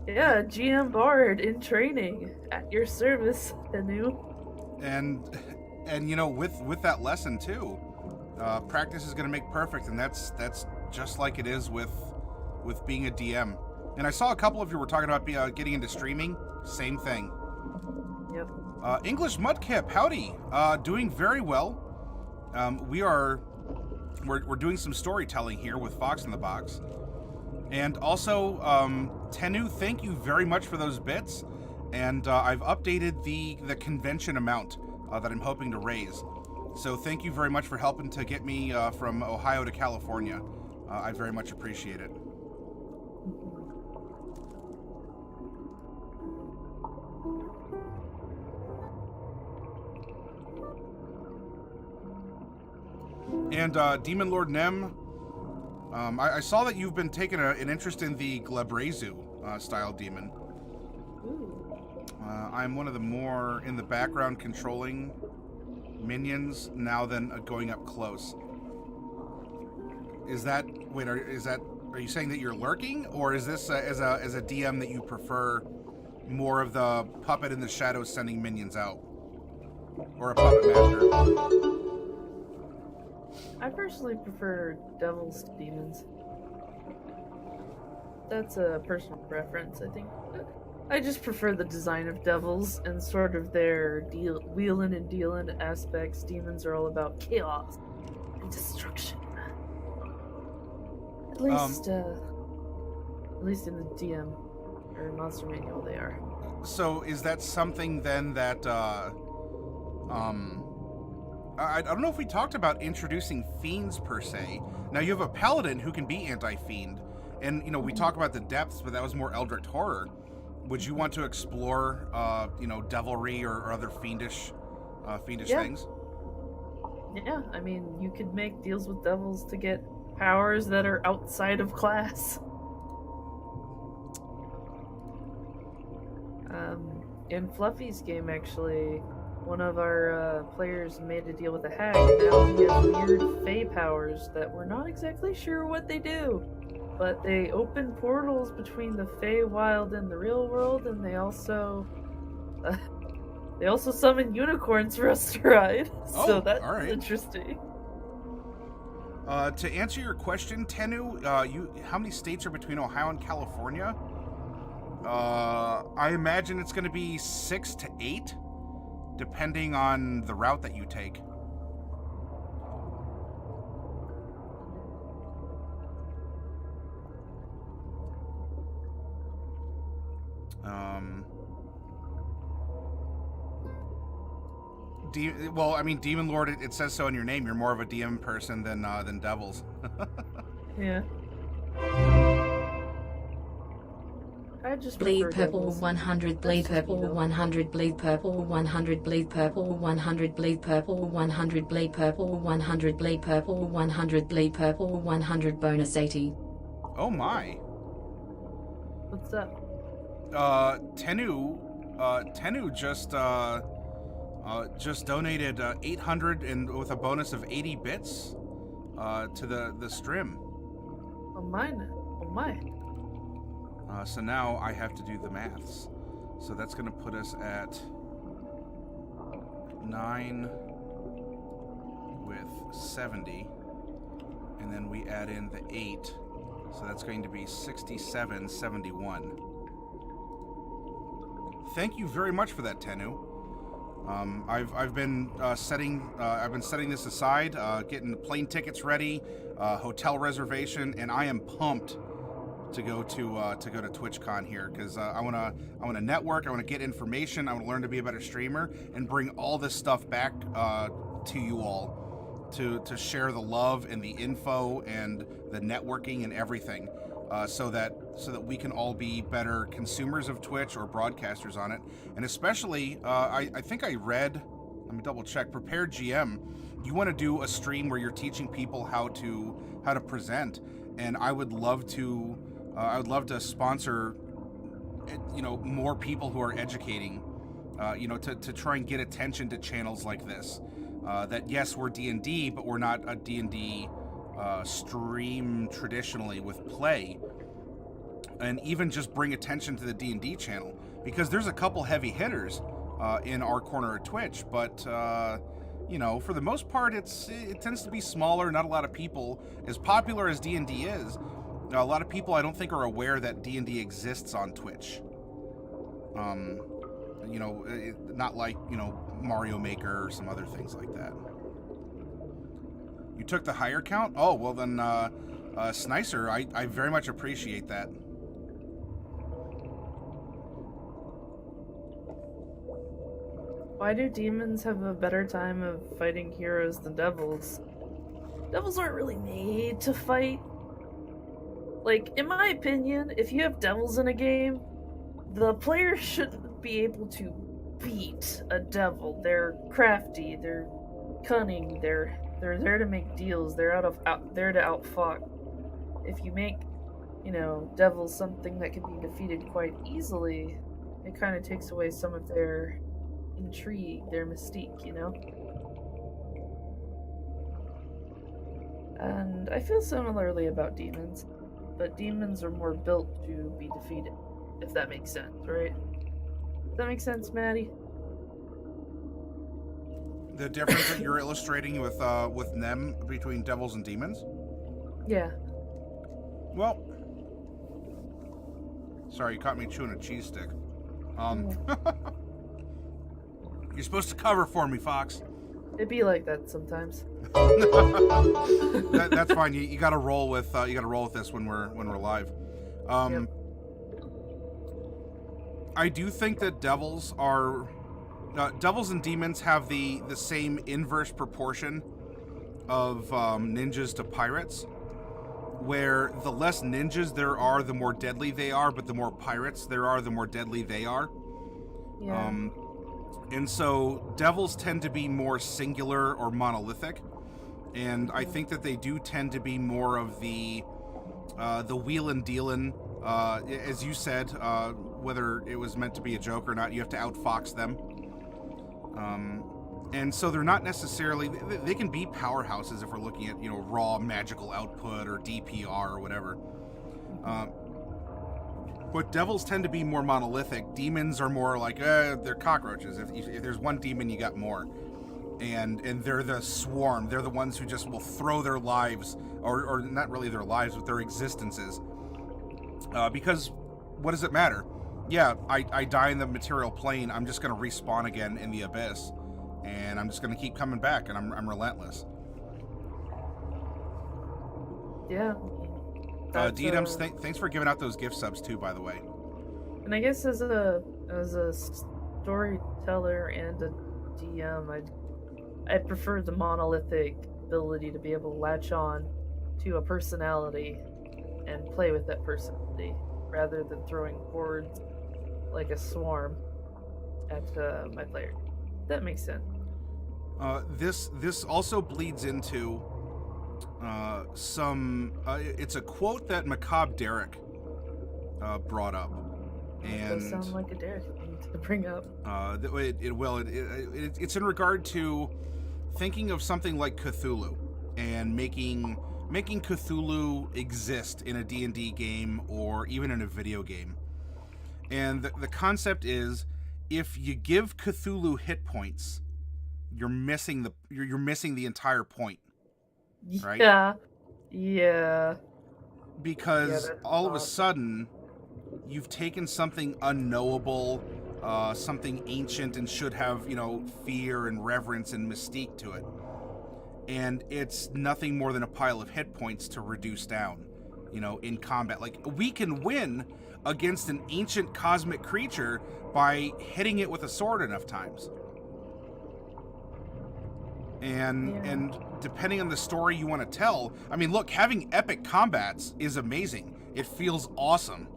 Yeah, GM Bard in training at your service, Anu. And with that lesson too, practice is going to make perfect, and that's just like it is with being a DM. And I saw a couple of you were talking about getting into streaming. Same thing. Yep. English Mudkip, howdy. Doing very well. We're doing some storytelling here with Fox in the Box. And also, Tenu, thank you very much for those bits. And I've updated the convention amount that I'm hoping to raise. So thank you very much for helping to get me from Ohio to California. I very much appreciate it. And Demon Lord Nem, I saw that you've been taking an interest in the Glabrezu style demon. I'm one of the more in the background controlling minions now than going up close. Are you saying that you're lurking, or is this as a DM that you prefer more of the puppet in the shadows sending minions out, or a puppet master? I personally prefer devils to demons. That's a personal preference, I think. I just prefer the design of devils and sort of their wheeling and dealing aspects. Demons are all about chaos and destruction. At least in the DM or Monster Manual, they are. So is that something then that I don't know if we talked about introducing fiends per se. Now you have a paladin who can be anti-fiend, and we talk about the depths, but that was more Eldritch horror. Would you want to explore, devilry or other fiendish things? Yeah, I mean, you could make deals with devils to get powers that are outside of class. In Fluffy's game, actually, one of our players made a deal with a hag, and now he has weird fey powers that we're not exactly sure what they do. But they open portals between the Feywild and the real world, and they also summon unicorns for us to ride. So that's right. interesting. To answer your question, Tenu, how many states are between Ohio and California? I imagine it's going to be 6 to 8, depending on the route that you take. Demon Lord, it says so in your name. You're more of a DM person than devils. Yeah. I just bleed purple 100, bleed purple 100, bleed purple 100, bleed purple 100, bleed purple 100, bleed purple 100, bleed purple 100, bleed purple 100, bonus 80. Oh my. What's up? Tenu just donated 800 and with a bonus of 80 bits to the stream. Oh mine. Oh my. So now I have to do the maths. So that's going to put us at 9 with 70. And then we add in the 8. So that's going to be 67.71. Thank you very much for that, Tenu. I've been setting this aside, getting plane tickets ready, hotel reservation, and I am pumped to go to TwitchCon here because I want to network, I want to get information, I want to learn to be a better streamer, and bring all this stuff back to you all to share the love and the info and the networking and everything, so that we can all be better consumers of Twitch or broadcasters on it. And especially, I think I read, let me double check, Prepared GM, you want to do a stream where you're teaching people how to present, and I would love to sponsor, more people who are educating, to try and get attention to channels like this. That yes, we're D&D, but we're not a D&D stream traditionally with play. and even just bring attention to the D&D channel, because there's a couple heavy hitters in our corner of Twitch, but for the most part, it tends to be smaller. Not a lot of people. As popular as D&D is, a lot of people I don't think are aware that D&D exists on Twitch. Not like Mario Maker or some other things like that. You took the higher count? Oh, well then, Snicer, I very much appreciate that. Why do demons have a better time of fighting heroes than devils? Devils aren't really made to fight. Like, in my opinion, if you have devils in a game, the player shouldn't be able to beat a devil. They're crafty, they're cunning, they're there to make deals, they're there to outfox. If you make, devils something that can be defeated quite easily, it kind of takes away some of their intrigue, their mystique, And I feel similarly about demons, but demons are more built to be defeated, if that makes sense, right? Does that make sense, Maddie? The difference that you're illustrating with Nem between devils and demons? Yeah. Well, sorry, you caught me chewing a cheese stick. You're supposed to cover for me, Fox. It'd be like that sometimes. That's fine. You got to roll with this when we're live. Yep. I do think that devils and demons have the same inverse proportion of ninjas to pirates, where the less ninjas there are, the more deadly they are, but the more pirates there are, the more deadly they are. Yeah. And so devils tend to be more singular or monolithic, and I think that they do tend to be more of the wheelin' dealin', as you said, whether it was meant to be a joke or not, you have to outfox them. And so they're not necessarily, they can be powerhouses if we're looking at, raw magical output or DPR or whatever. But devils tend to be more monolithic. Demons are more like, they're cockroaches. If there's one demon, you got more. And they're the swarm. They're the ones who just will throw their lives, or not really their lives, but their existences. Because what does it matter? Yeah, I die in the material plane. I'm just going to respawn again in the abyss. And I'm just going to keep coming back, and I'm relentless. Yeah. D-Dums, thanks for giving out those gift subs too, by the way. And I guess as a storyteller and a DM, I prefer the monolithic ability to be able to latch on to a personality and play with that personality, rather than throwing hordes like a swarm at my player. That makes sense. This also bleeds into it's a quote that Macabre Derek brought up, and It does sound like a Derek thing to bring up. It's in regard to thinking of something like Cthulhu and making Cthulhu exist in a D&D game or even in a video game. And the concept is, if you give Cthulhu hit points, you're missing the entire point. Right? Yeah. Because all of a sudden, you've taken something unknowable, something ancient and should have, fear and reverence and mystique to it. And it's nothing more than a pile of hit points to reduce down, in combat. Like, we can win against an ancient cosmic creature by hitting it with a sword enough times. And depending on the story you want to tell, I mean, look, having epic combats is amazing. It feels awesome.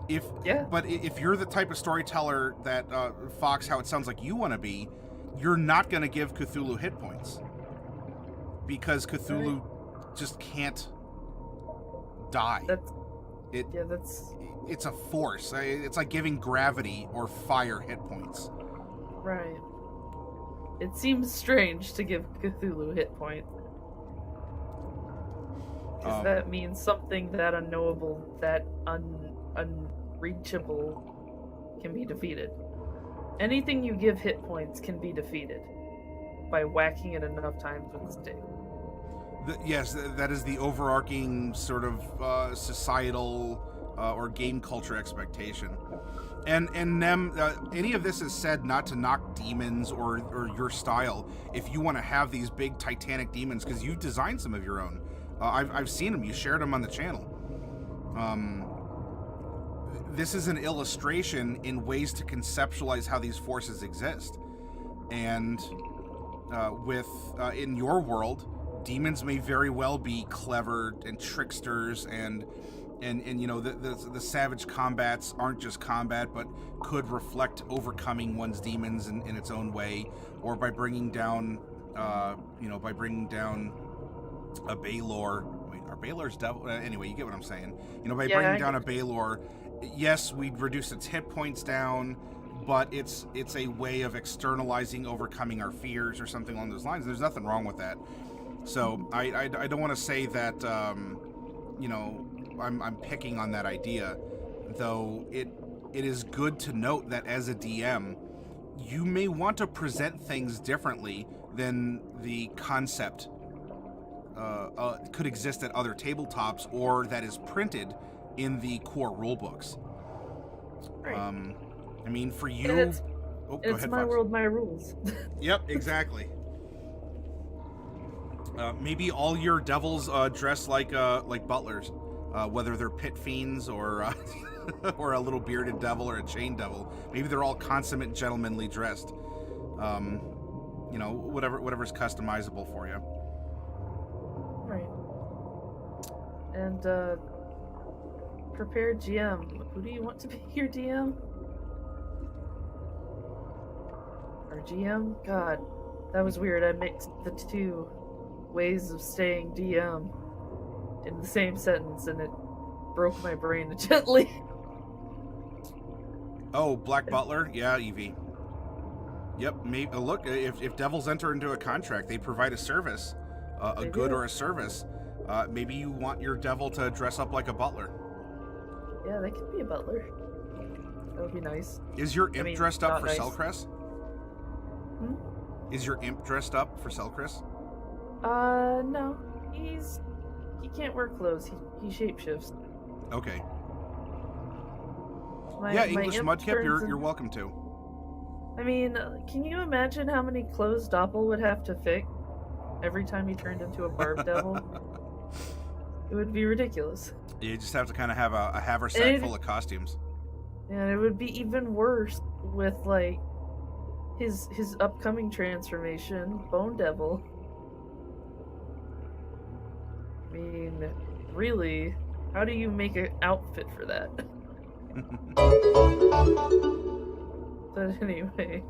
But if you're the type of storyteller that Fox, how it sounds like you want to be, you're not going to give Cthulhu hit points, because Cthulhu just can't die. It's a force. It's like giving gravity or fire hit points. Right. It seems strange to give Cthulhu hit points. Because that means something that unknowable, that unreachable can be defeated. Anything you give hit points can be defeated by whacking it enough times with a stick. Yes, that is the overarching sort of societal or game culture expectation. And Nem, any of this is said not to knock demons or your style. If you want to have these big titanic demons, because you designed some of your own. I've seen them. You shared them on the channel. This is an illustration in ways to conceptualize how these forces exist. And in your world, demons may very well be clever and tricksters, and you know, the savage combats aren't just combat, but could reflect overcoming one's demons in its own way, or by bringing down a Baylor. Wait, are Baylor's devil? Anyway, you get what I'm saying. You know, by bringing down a Baylor, yes, we'd reduce its hit points down, but it's a way of externalizing, overcoming our fears or something along those lines. There's nothing wrong with that. So I don't want to say that you know, I'm picking on that idea, though it is good to note that as a DM, you may want to present things differently than the concept could exist at other tabletops, or that is printed in the core rulebooks. Right. I mean, for you... It's go ahead, my Fox. world, my rules. Yep, exactly. Maybe all your devils dress like butlers, whether they're pit fiends or or a little bearded devil or a chain devil. Maybe they're all consummate gentlemanly dressed. You know, whatever's customizable for you. Right. And prepare GM. Who do you want to be your DM? Or GM? God, that was weird. I mixed the two ways of saying DM in the same sentence, and it broke my brain gently. Oh, Black Butler? Yeah, Evie. Yep, maybe, look, if devils enter into a contract, they provide a service, a good or a service. Maybe you want your devil to dress up like a butler. Yeah, they could be a butler. That would be nice. Is your imp dressed up for nice. Selcrest? Is your imp dressed up for Selcrest? No. He can't wear clothes. He shapeshifts. Okay. My English imp Mudkip, turns you're welcome to. I mean, can you imagine how many clothes Doppel would have to fix every time he turned into a barb devil? It would be ridiculous. You just have to kind of have a haversack full of costumes. And it would be even worse with, like, his upcoming transformation, Bone Devil. I mean, really, how do you make an outfit for that? But anyway,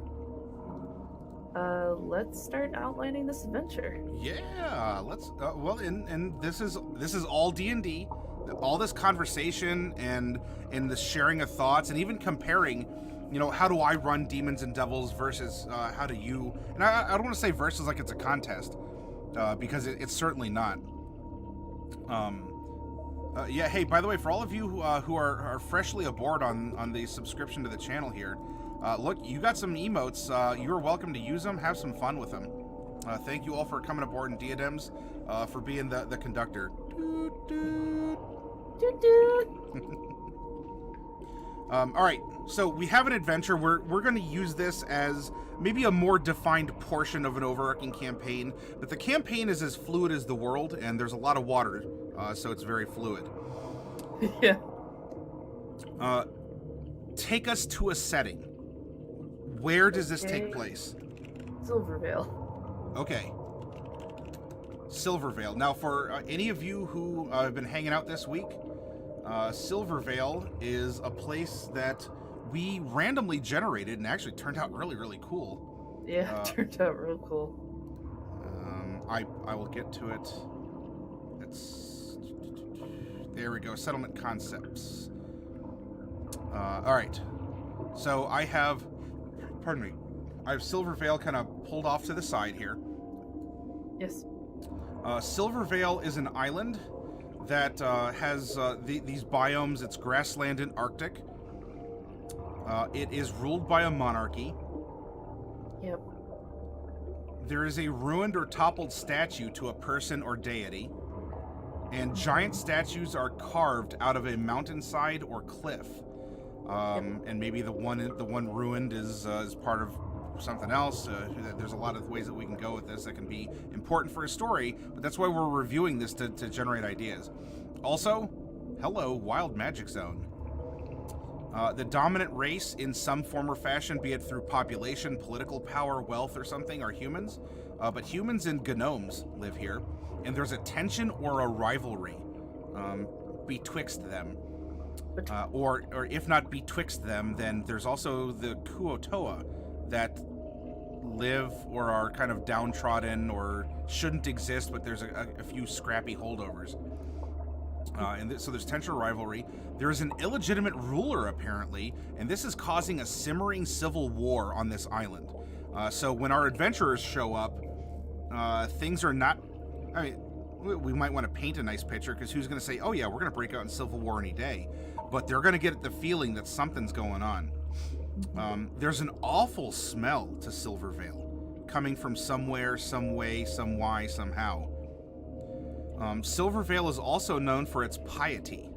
let's start outlining this adventure. Yeah, let's. Well, and this is all D&D. All this conversation and the sharing of thoughts, and even comparing, you know, how do I run demons and devils versus how do you? And I don't want to say versus like it's a contest, because it's certainly not. Yeah. Hey, by the way, for all of you who are freshly aboard on the subscription to the channel here, look, you got some emotes. You are welcome to use them. Have some fun with them. Thank you all for coming aboard, and Diadems for being the conductor. Doot, doot. Doot, doot. All right, so we have an adventure. We're going to use this as maybe a more defined portion of an overarching campaign, but the campaign is as fluid as the world, and there's a lot of water, so it's very fluid. Yeah. Take us to a setting. Where does this take place? Silvervale. Okay. Silvervale. Now, for any of you who have been hanging out this week, Silvervale is a place that we randomly generated and actually turned out really, really cool. Yeah, it turned out real cool. I will get to it. There we go. Settlement concepts. All right. So I have, pardon me, I have Silvervale kind of pulled off to the side here. Yes. Silvervale is an island that has these biomes. It's grassland and Arctic. It is ruled by a monarchy. Yep. There is a ruined or toppled statue to a person or deity. And giant statues are carved out of a mountainside or cliff. And maybe the one ruined is part of something else. There's a lot of ways that we can go with this that can be important for a story, but that's why we're reviewing this to generate ideas. Also, hello, Wild Magic Zone. The dominant race in some form or fashion, be it through population, political power, wealth, or something, are humans. But humans and gnomes live here, and there's a tension or a rivalry betwixt them. Or if not betwixt them, then there's also the Kuo-Toa that live or are kind of downtrodden or shouldn't exist, but there's a few scrappy holdovers. So there's tension or rivalry. There is an illegitimate ruler, apparently, and this is causing a simmering civil war on this island. So when our adventurers show up, things are not... I mean, we might want to paint a nice picture, because who's going to say, oh yeah, we're going to break out in civil war any day? But they're going to get the feeling that something's going on. There's an awful smell to Silvervale, coming from somewhere, some way, some why, somehow. Silvervale is also known for its piety.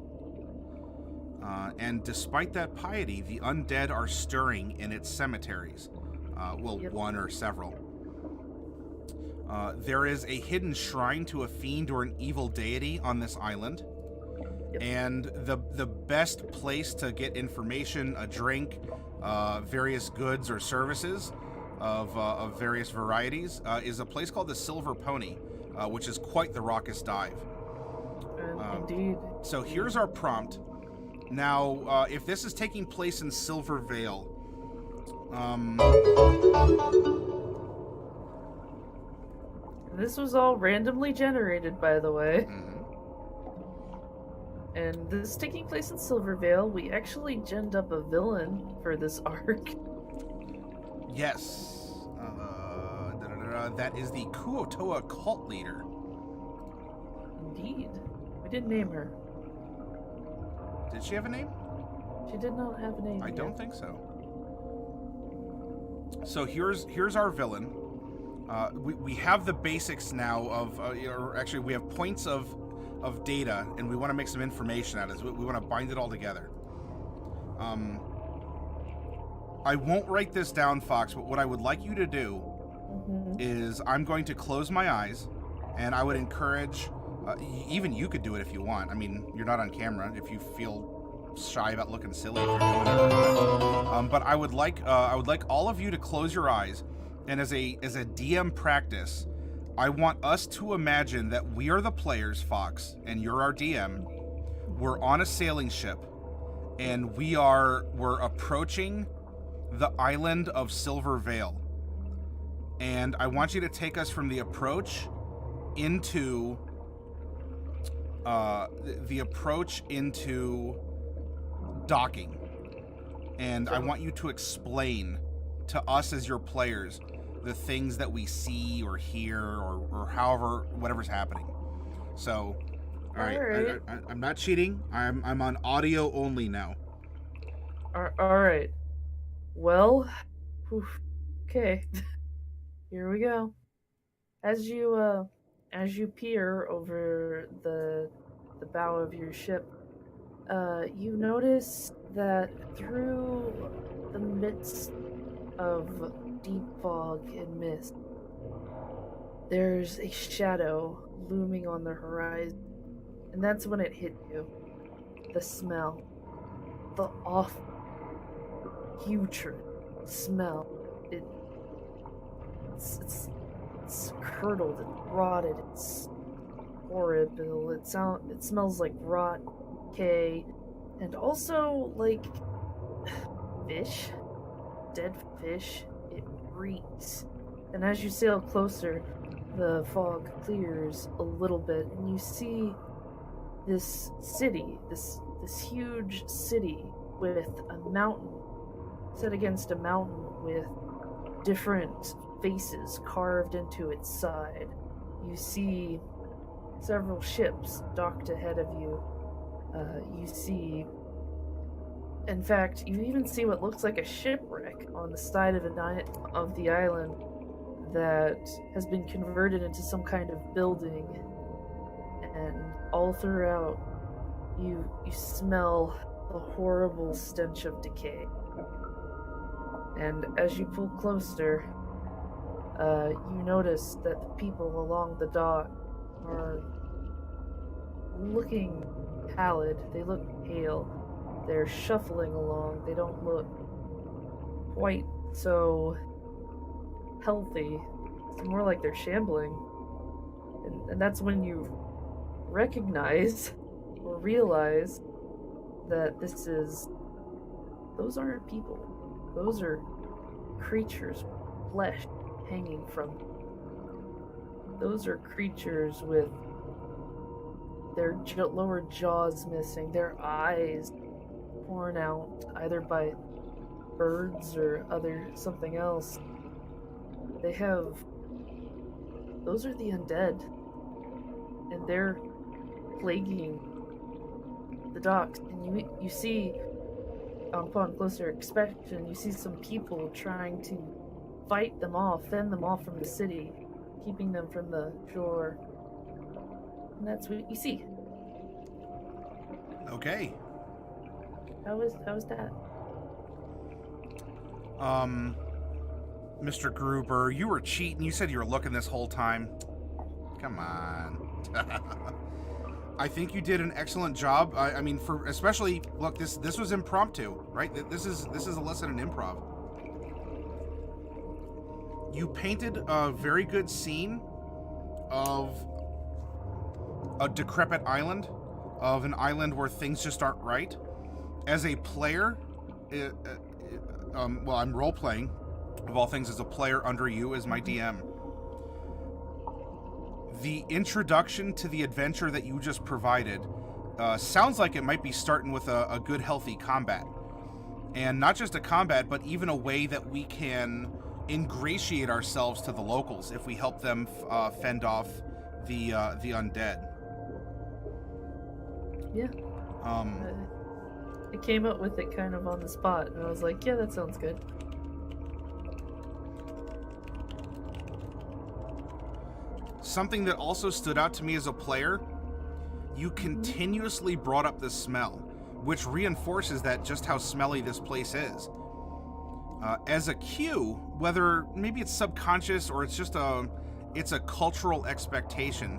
And despite that piety, the undead are stirring in its cemeteries. One or several. There is a hidden shrine to a fiend or an evil deity on this island. And the best place to get information, a drink, various goods or services of various varieties is a place called the Silver Pony, which is quite the raucous dive. Indeed. So here's our prompt. Now, if this is taking place in Silvervale, this was all randomly generated, by the way. And this is taking place in Silvervale. We actually ginned up a villain for this arc. Yes. That is the Kuo-Toa cult leader. Indeed. We didn't name her. Did she have a name? She did not have a name. I don't think so. So here's our villain. We have the basics now of, or actually we have points of data, and we want to make some information out of it. We want to bind it all together. I won't write this down, Fox, but what I would like you to do is I'm going to close my eyes, and I would encourage, even you could do it if you want. I mean, you're not on camera if you feel shy about looking silly if you're doing it or not. But I would like all of you to close your eyes, and as a DM practice, I want us to imagine that we are the players, Fox, and you're our DM. We're on a sailing ship, and we're approaching the island of Silvervale. And I want you to take us from the approach into docking. And I want you to explain to us as your players the things that we see or hear or however, whatever's happening. So, all right. I'm not cheating. I'm on audio only now. All right. Well, okay. Here we go. As you peer over the bow of your ship, you notice that through the midst of deep fog and mist, there's a shadow looming on the horizon. And that's when it hit you. The smell. The awful, putrid smell. It's curdled and rotted. It's horrible. It smells like rot, decay, and also like fish. Dead fish. It reeks. And as you sail closer, the fog clears a little bit, and you see this city, this huge city with a mountain set against a mountain with different faces carved into its side. You see several ships docked ahead of you. You see, in fact, you even see what looks like a shipwreck on the side of the island that has been converted into some kind of building. And all throughout, you smell the horrible stench of decay. And as you pull closer, you notice that the people along the dock are looking pallid. They look pale. They're shuffling along. They don't look quite so healthy. It's more like they're shambling. And that's when you recognize or realize that those aren't people. Those are creatures with flesh hanging from them. Those are creatures with their lower jaws missing, their eyes torn out either by birds or something else. Those are the undead, and they're plaguing the docks. And you see, upon closer inspection, you see some people trying to fend them off from the city, keeping them from the shore. And that's what you see. Okay. How was that? Mr. Gruber, you were cheating. You said you were looking this whole time. Come on. I think you did an excellent job. I mean, especially, look, this was impromptu, right? This is a lesson in improv. You painted a very good scene of a decrepit island, of an island where things just aren't right. As a player, well, I'm role-playing, of all things, as a player under you as my DM. The introduction to the adventure that you just provided sounds like it might be starting with a good, healthy combat. And not just a combat, but even a way that we can ingratiate ourselves to the locals if we help them fend off the undead. Yeah. I came up with it kind of on the spot, and I was like, yeah, that sounds good. Something that also stood out to me as a player, you continuously brought up the smell, which reinforces that just how smelly this place is. As a cue, whether maybe it's subconscious or it's just it's a cultural expectation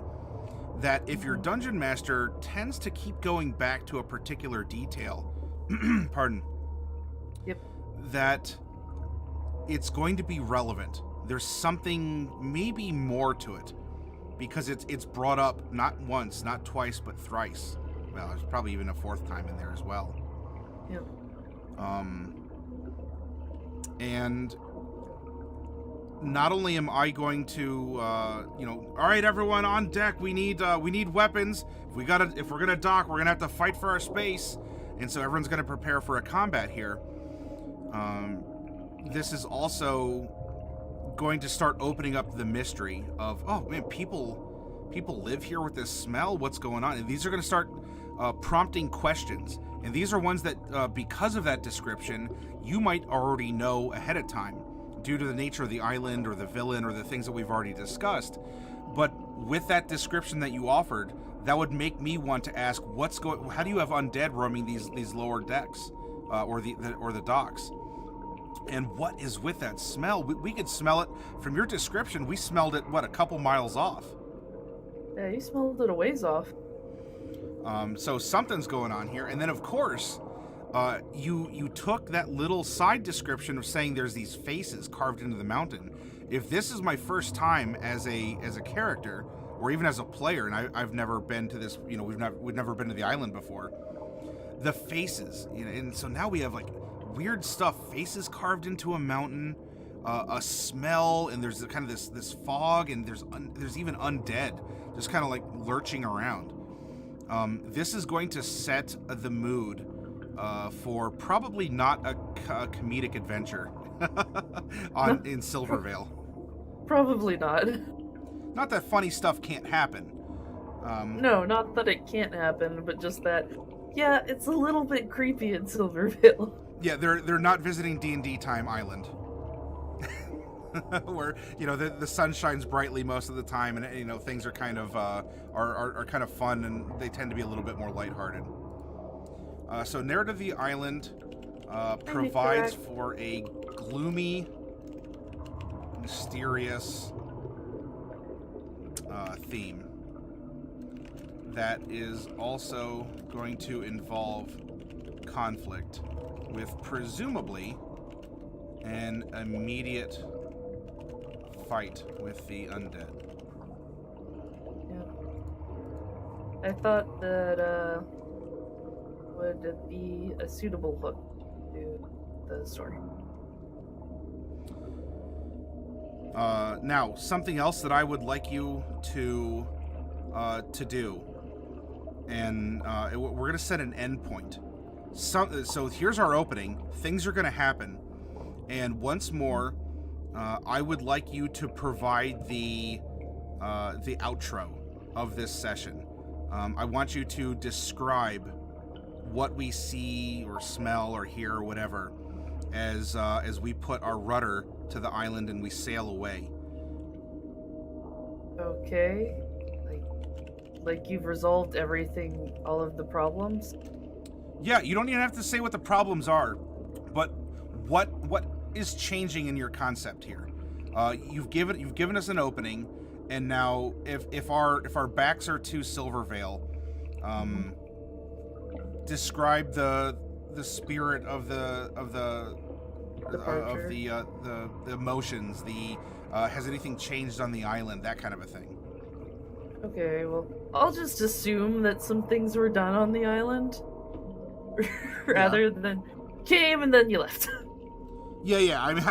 that if your dungeon master tends to keep going back to a particular detail, pardon, yep, that it's going to be relevant. There's something maybe more to it, because it's brought up not once, not twice, but thrice. Well, there's probably even a fourth time in there as well. Yep. And not only am I going to, all right, everyone on deck, we need weapons. If we're gonna dock, we're gonna have to fight for our space, and so everyone's gonna prepare for a combat here. This is also going to start opening up the mystery of, oh man, people live here with this smell. What's going on? And these are going to start prompting questions. And these are ones that, because of that description, you might already know ahead of time, due to the nature of the island or the villain or the things that we've already discussed. But with that description that you offered, that would make me want to ask, how do you have undead roaming these lower decks, or the docks? And what is with that smell? We could smell it from your description. We smelled it, a couple miles off. Yeah, you smelled it a ways off. So something's going on here. And then, of course, you took that little side description of saying there's these faces carved into the mountain. If this is my first time as a character, or even as a player, and I've never been to this, we've never been to the island before, the faces, and so now we have weird stuff, faces carved into a mountain, a smell, and there's kind of this fog, and there's even undead just kind of lurching around. This is going to set the mood for probably not a comedic adventure in Silvervale. Probably not. Not that funny stuff can't happen, No, not that it can't happen, but just that, yeah, it's a little bit creepy in Silverville. Yeah, they're not visiting D&D Time Island. Where, the sun shines brightly most of the time, and things are kind of are kind of fun, and they tend to be a little bit more lighthearted. So Narrative the Island provides for a gloomy, mysterious theme that is also going to involve conflict with presumably an immediate fight with the undead. Yeah. I thought that would be a suitable hook to the story. Now, something else that I would like you to do, and we're going to set an end point. So here's our opening. Things are going to happen, and once more, I would like you to provide the outro of this session. I want you to describe what we see or smell or hear or whatever as we put our rudder to the island and we sail away. Okay. Like you've resolved everything, all of the problems? Yeah, you don't even have to say what the problems are, but what is changing in your concept here? You've given us an opening, and now if our backs are to Silvervale, describe the spirit of the emotions. Has anything changed on the island? That kind of a thing. Okay, well, I'll just assume that some things were done on the island, rather than came and then you left. Yeah. I mean,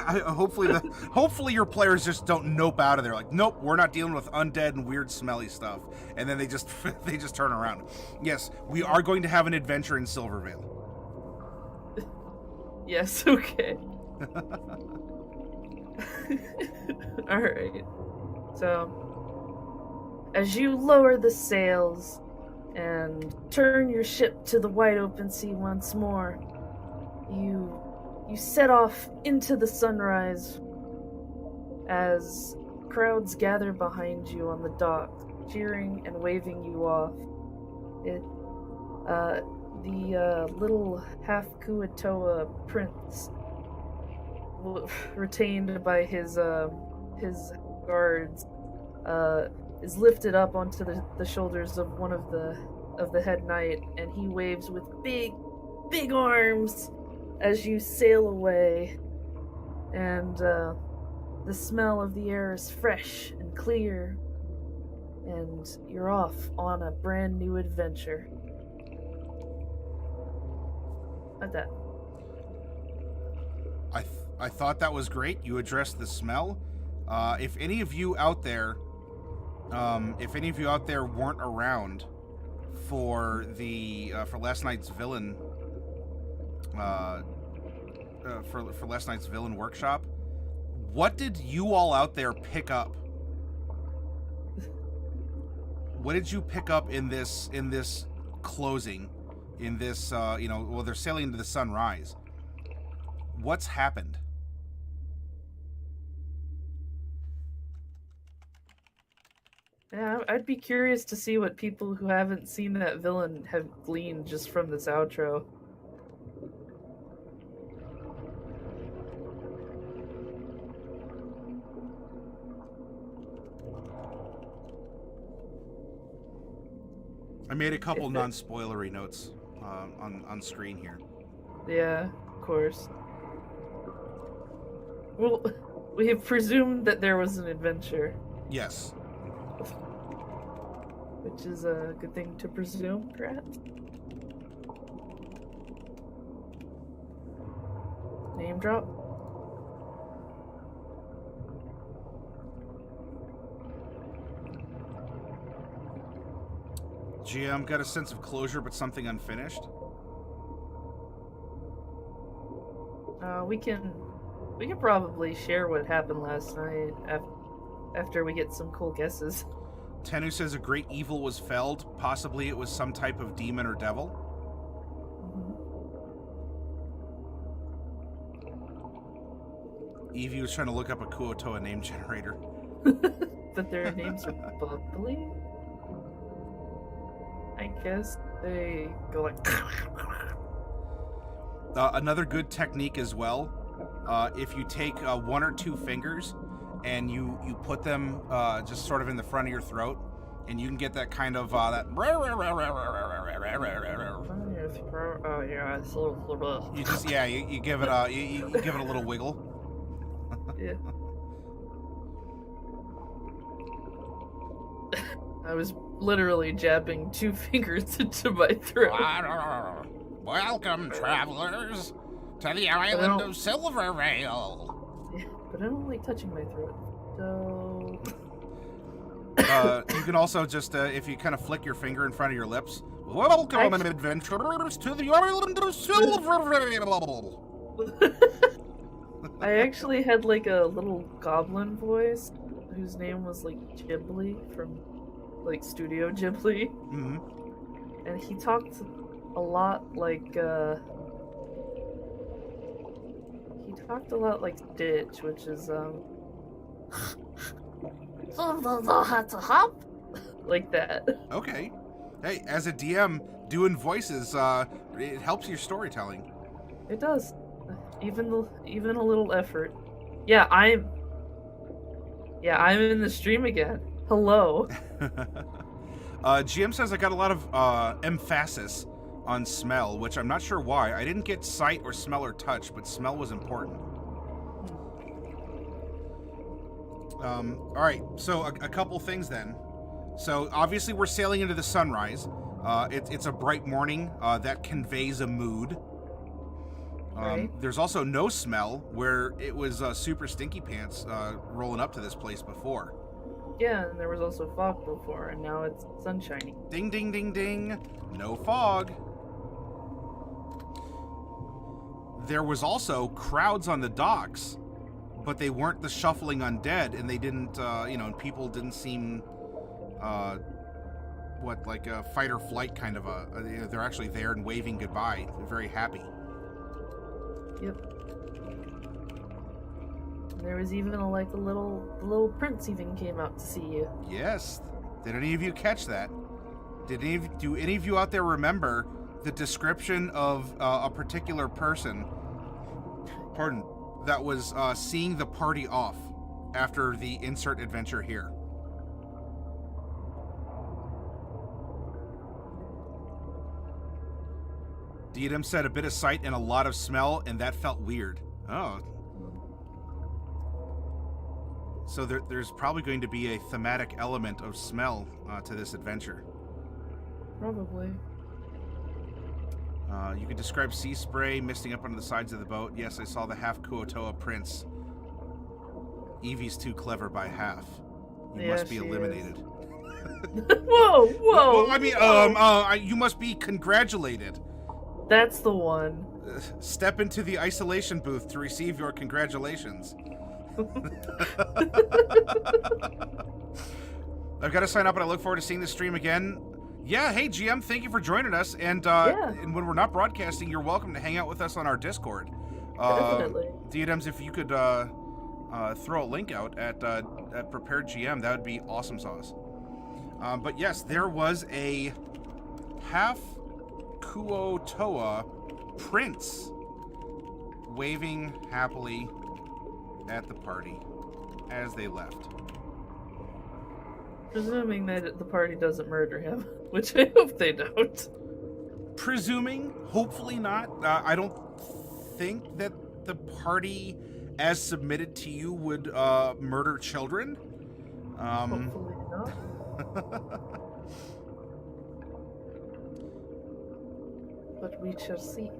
hopefully your players just don't nope out of there. Like, nope, we're not dealing with undead and weird, smelly stuff, and then they just turn around. Yes, we are going to have an adventure in Silvervale. Yes. Okay. All right. So, as you lower the sails and turn your ship to the wide open sea once more, you set off into the sunrise as crowds gather behind you on the dock, cheering and waving you off. The little half-Kuatoa prince, retained by his guards, is lifted up onto the shoulders of one of the head knight, and he waves with big arms as you sail away, and the smell of the air is fresh and clear, and you're off on a brand new adventure. Like that. I thought that was great. You addressed the smell. If any of you out there weren't around for last night's villain, for last night's villain workshop, what did you all out there pick up? What did you pick up in this closing? In this, they're sailing into the sunrise. What's happened? Yeah, I'd be curious to see what people who haven't seen that villain have gleaned just from this outro. I made a couple non-spoilery notes on screen here. Yeah, of course. Well, we have presumed that there was an adventure. Yes. Which is a good thing to presume, perhaps. Name drop? GM got a sense of closure, but something unfinished. We can probably share what happened last night after we get some cool guesses. Tenu says a great evil was felled. Possibly it was some type of demon or devil. Evie was trying to look up a Kuo-Toa name generator. But their names are bubbly? I guess they go like... Another good technique as well, if you take 1 or 2 fingers and you put them just sort of in the front of your throat, and you can get that kind of that. Oh yeah, it's a little. You just you give it a you give it a little wiggle. Yeah. I was literally jabbing 2 fingers into my throat. Welcome, travelers, to the island of Silvervale. Yeah, but I don't like touching my throat, so... You can also just, if you kind of flick your finger in front of your lips, welcome, adventurers, to the island of Silvervale. I actually had like a little goblin voice, whose name was like Ghibli from like Studio Ghibli. Mm-hmm. And he talked a lot like Stitch, which is like that. Okay. Hey, as a DM, doing voices, it helps your storytelling. It does. Even a little effort. Yeah, I'm in the stream again. Hello. GM says I got a lot of emphasis on smell, which I'm not sure why. I didn't get sight or smell or touch, but smell was important. All right, so a couple things then. So obviously we're sailing into the sunrise. It's a bright morning that conveys a mood. Right. There's also no smell, where it was super stinky pants rolling up to this place before. Yeah, and there was also fog before, and now it's sunshiny. Ding, ding, ding, ding. No fog. There was also crowds on the docks, but they weren't the shuffling undead, and they didn't, and people didn't seem, like a fight or flight kind of they're actually there and waving goodbye. They're very happy. Yep. There was even the little prince even came out to see you. Yes. Did any of you catch that? Do any of you out there remember the description of a particular person, that was seeing the party off after the insert adventure here? Diadem said a bit of sight and a lot of smell, and that felt weird. Oh. So there's probably going to be a thematic element of smell to this adventure. Probably. You could describe sea spray misting up onto the sides of the boat. Yes, I saw the half Kuo-Toa prince. Evie's too clever by half. You must be eliminated. Whoa! Well, I mean, you must be congratulated. That's the one. Step into the isolation booth to receive your congratulations. I've got to sign up, and I look forward to seeing this stream again. Yeah, hey GM, thank you for joining us. And and when we're not broadcasting, you're welcome to hang out with us on our Discord. Definitely. Diadems, if you could throw a link out at Prepared GM, that would be awesome sauce. But yes, there was a half Kuo-Toa prince waving happily at the party as they left. Presuming that the party doesn't murder him, which I hope they don't. Presuming, hopefully not. I don't think that the party, as submitted to you, would murder children. Hopefully not. But we shall see.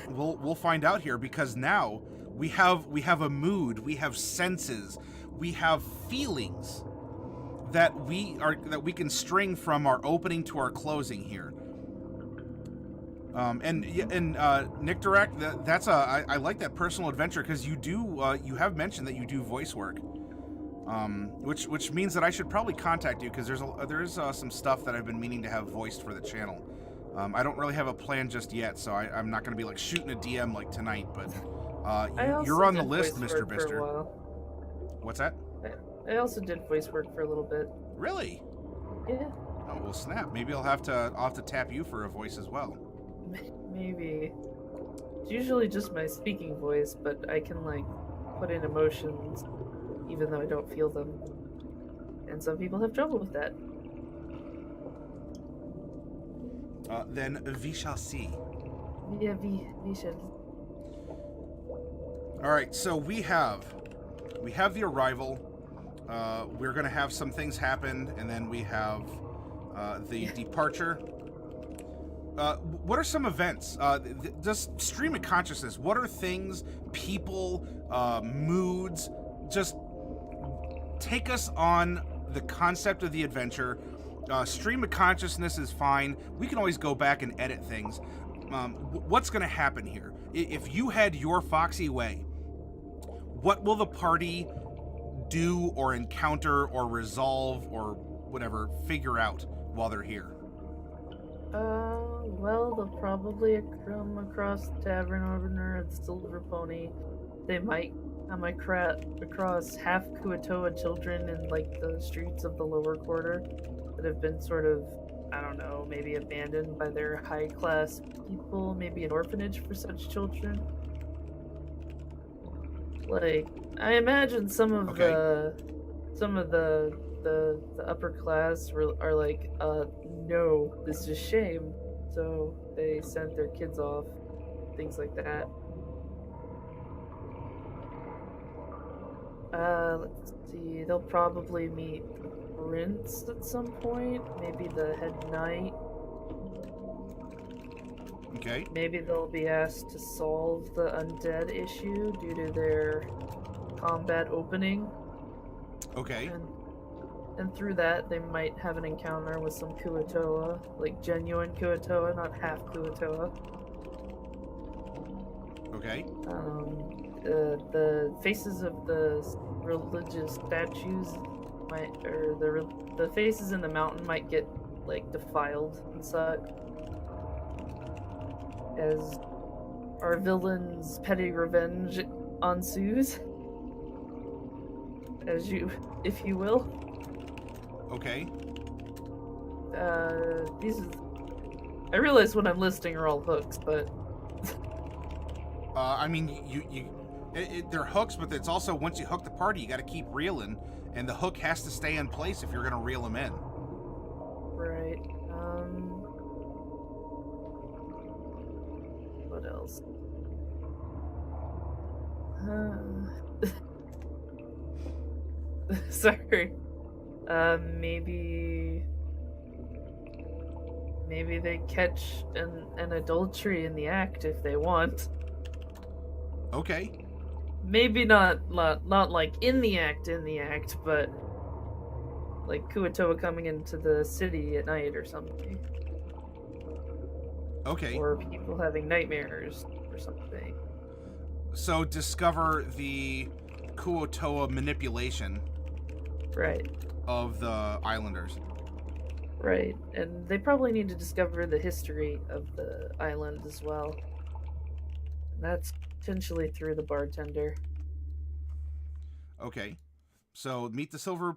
We'll find out here, because now we have a mood, we have senses, we have feelings that we can string from our opening to our closing here. Nick Direct, I like that personal adventure, because you have mentioned that you do voice work. Which means that I should probably contact you because there is some stuff that I've been meaning to have voiced for the channel. I don't really have a plan just yet, so I'm not going to be like shooting a DM like tonight. But you're on the list, Mr. Bister. What's that? I also did voice work for a little bit. Really? Yeah. Oh well, snap. Maybe I'll have to tap you for a voice as well. Maybe. It's usually just my speaking voice, but I can like put in emotions even though I don't feel them. And some people have trouble with that. Then we shall see. Yeah, we shall. All right, so we have the arrival. We're gonna have some things happen, and then we have the departure. What are some events? Just stream of consciousness. What are things, people, moods? Just take us on the concept of the adventure. Stream of consciousness is fine. We can always go back and edit things. What's going to happen here? If you had your Foxy way, what will the party do or encounter or resolve or whatever figure out while they're here? Well, they'll probably come across the tavern owner of the Silver Pony. They might come across half Kuatoa children in like the streets of the lower quarter that have been sort of, I don't know, maybe abandoned by their high-class people, maybe an orphanage for such children. Like, I imagine some of the upper class are like, no, this is shame. So they sent their kids off, things like that. Let's see, they'll probably meet the prince at some point, maybe the head knight. Okay. Maybe they'll be asked to solve the undead issue due to their combat opening. Okay. And through that, they might have an encounter with some Kuatoa, like genuine Kuatoa, not half Kuatoa. Okay. The faces of the religious statues the faces in the mountain might get like defiled and such, as our villain's petty revenge ensues, if you will. Okay. I realize what I'm listing are all hooks, but I mean, they're hooks, but it's also, once you hook the party, you got to keep reeling, and the hook has to stay in place if you're going to reel them in. Right. What else? Sorry. Maybe they catch an adultery in the act if they want. Okay. Maybe not like in the act, but like Kuatoa coming into the city at night or something. Okay. Or people having nightmares or something. So discover the Kuatoa manipulation. Right. Of the islanders. Right. And they probably need to discover the history of the island as well. And that's potentially through the bartender. Okay. So meet the silver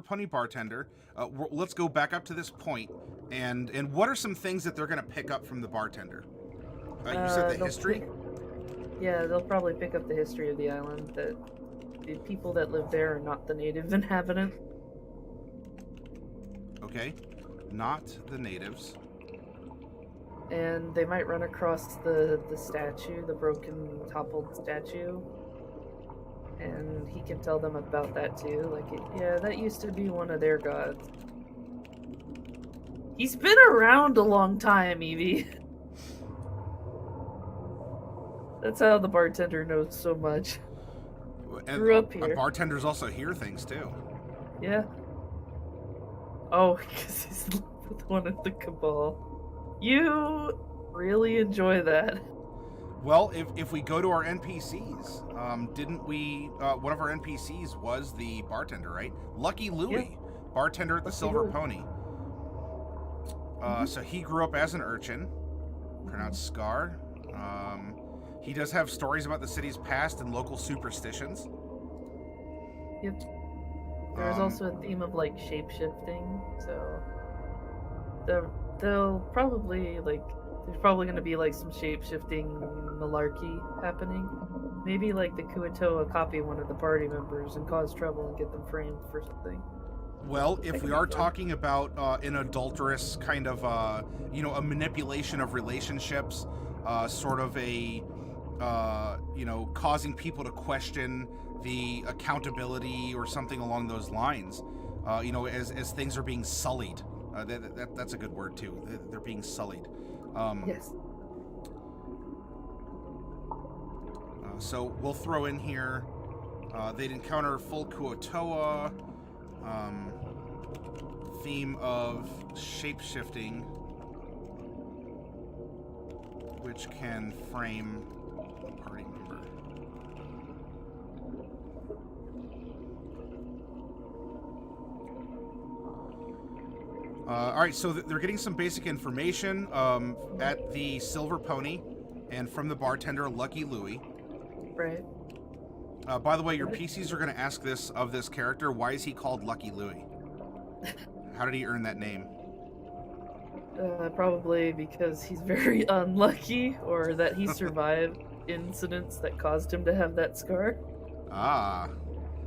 pony bartender. Let's go back up to this point, and what are some things that they're going to pick up from the bartender? You said the history. Yeah, they'll probably pick up the history of the island. That the people that live there are not the native inhabitants. Okay, not the natives. And they might run across the statue, the broken, toppled statue. And he can tell them about that too. Like, yeah, that used to be one of their gods. He's been around a long time, Evie. That's how the bartender knows so much. And grew up here. Bartenders also hear things too. Yeah. Oh, because he's in love with one of the cabal. You really enjoy that. Well, if we go to our NPCs, didn't we? One of our NPCs was the bartender, right? Lucky Louie, bartender at the Silver Pony. So he grew up as an urchin, pronounced Scar. He does have stories about the city's past and local superstitions. Yep. There's also a theme of like shape-shifting, so they'll probably there's probably going to be like some shape-shifting malarkey happening. Maybe like the Kuatoa copy one of the party members and cause trouble and get them framed for something. Well, if we are talking about an adulterous kind of, a manipulation of relationships, sort of a, causing people to question the accountability or something along those lines, as things are being sullied. That's a good word, too. They're being sullied. Yes. So we'll throw in here, they'd encounter full Kuatoa, theme of shape-shifting, which can frame a party member. Alright, so they're getting some basic information at the Silver Pony and from the bartender, Lucky Louie. Right. By the way, your PCs are going to ask this of this character, why is he called Lucky Louie? How did he earn that name? Probably because he's very unlucky, or that he survived incidents that caused him to have that scar. Ah.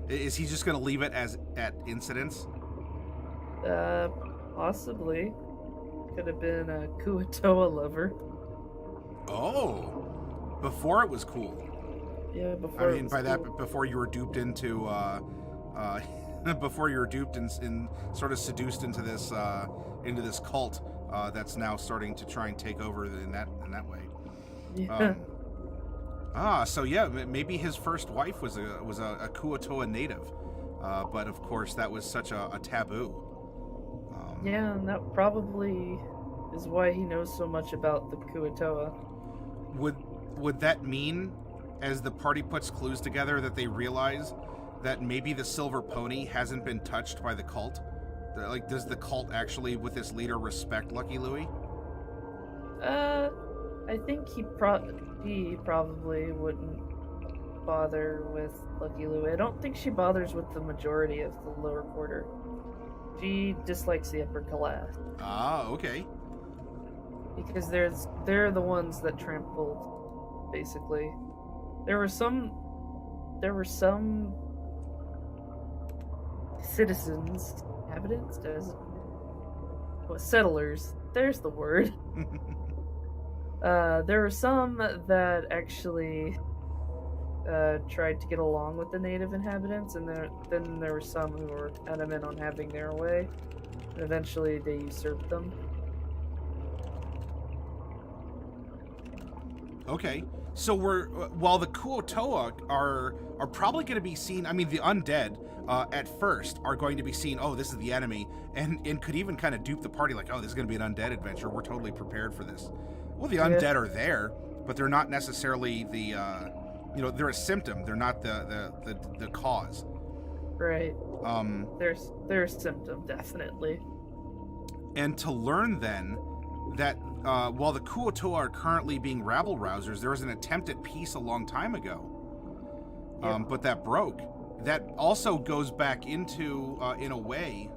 Is he just going to leave it as at incidents? Possibly. Could have been a Kuatoa lover. Oh. Before it was cool. Yeah, before. I mean, by that, before you were duped into, before you were duped and sort of seduced into this cult that's now starting to try and take over in that way. Yeah. So yeah, maybe his first wife was a Kuatoa native, but of course that was such a taboo. Yeah, and that probably is why he knows so much about the Kuatoa. Would that mean, as the party puts clues together, that they realize that maybe the Silver Pony hasn't been touched by the cult? Like, does the cult actually, with its leader, respect Lucky Louie? I think he probably wouldn't bother with Lucky Louie. I don't think she bothers with the majority of the lower quarter. She dislikes the upper class. Ah, okay. Because they're the ones that trampled, basically. There were some citizens, inhabitants, settlers. There's the word. There were some that actually tried to get along with the native inhabitants, and then there were some who were adamant on having their way. And eventually, they usurped them. Okay. So while the Kuatoa are probably going to be seen, I mean, the undead at first are going to be seen, oh, this is the enemy, and could even kind of dupe the party like, oh, this is going to be an undead adventure. We're totally prepared for this. Well, the undead are there, but they're not necessarily the, they're a symptom. They're not the cause. Right. They're a symptom, definitely. And to learn then that while the Kuatoa are currently being rabble-rousers, there was an attempt at peace a long time ago, but that broke. That also goes back into, in a way,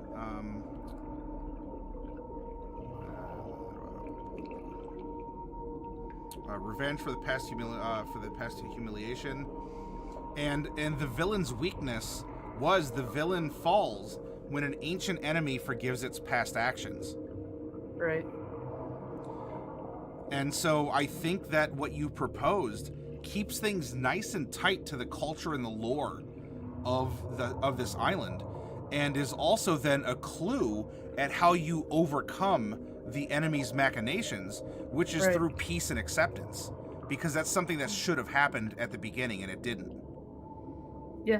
revenge for the past humiliation, and the villain's weakness was the villain falls when an ancient enemy forgives its past actions. Right. And so I think that what you proposed keeps things nice and tight to the culture and the lore of this island, and is also then a clue at how you overcome the enemy's machinations, which is through peace and acceptance, because that's something that should have happened at the beginning and it didn't. Yeah.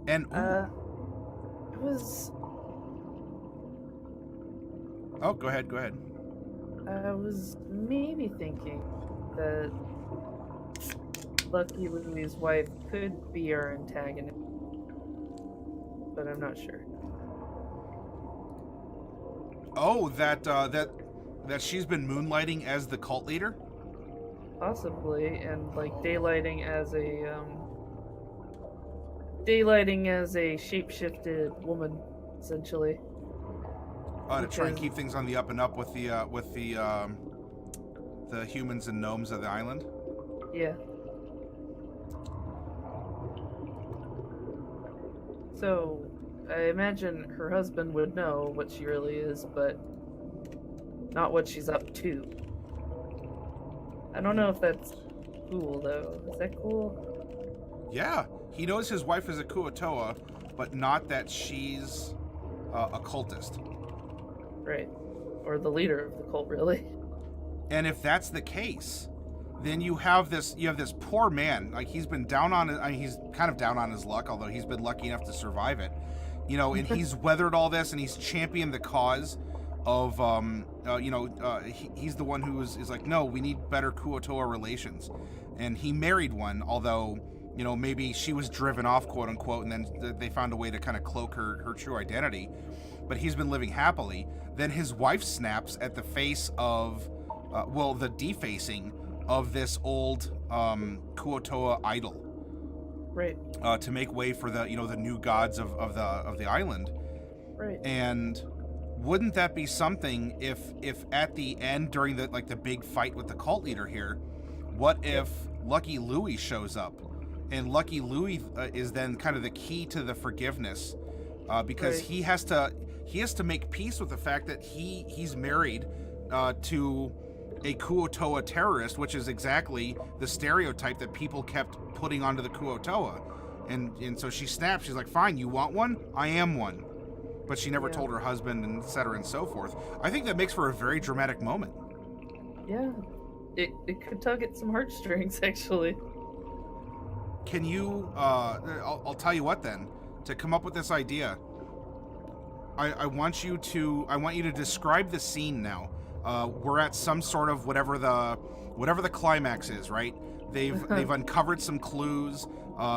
And it was. Oh, go ahead. I was maybe thinking that Lucky Louie's wife could be our antagonist, but I'm not sure. Oh, that she's been moonlighting as the cult leader? Possibly, and like daylighting as a shapeshifted woman, essentially. To try and keep things on the up and up with the humans and gnomes of the island. Yeah. So, I imagine her husband would know what she really is, but not what she's up to. I don't know if that's cool, though. Is that cool? Yeah, he knows his wife is a Kuo-toa, but not that she's a cultist. Right. Or the leader of the cult, really. And if that's the case, then you have this poor man. Like, he's been down on, he's kind of down on his luck, although he's been lucky enough to survive it. You know, and he's weathered all this, and he's championed the cause of, he's the one who is like, no, we need better Kuo-toa relations. And he married one, although, you know, maybe she was driven off, quote unquote, and then they found a way to kind of cloak her true identity. But he's been living happily. Then his wife snaps at the face of, the defacing of this old Kuo-toa idol. Right. To make way for the new gods of the island. Right. And wouldn't that be something if at the end, during the big fight with the cult leader here, what if Lucky Louie shows up, and Lucky Louie is then kind of the key to the forgiveness, because right. he has to make peace with the fact that he's married to a Kuo-toa terrorist, which is exactly the stereotype that people kept putting onto the Kuo-toa. And so she snaps. She's like, fine, you want one? I am one. But she never told her husband, and et cetera and so forth. I think that makes for a very dramatic moment. Yeah. It could tug at some heartstrings, actually. Can you, I'll tell you what then, to come up with this idea, I want you to describe the scene now. We're at some sort of whatever the climax is, right? They've uncovered some clues.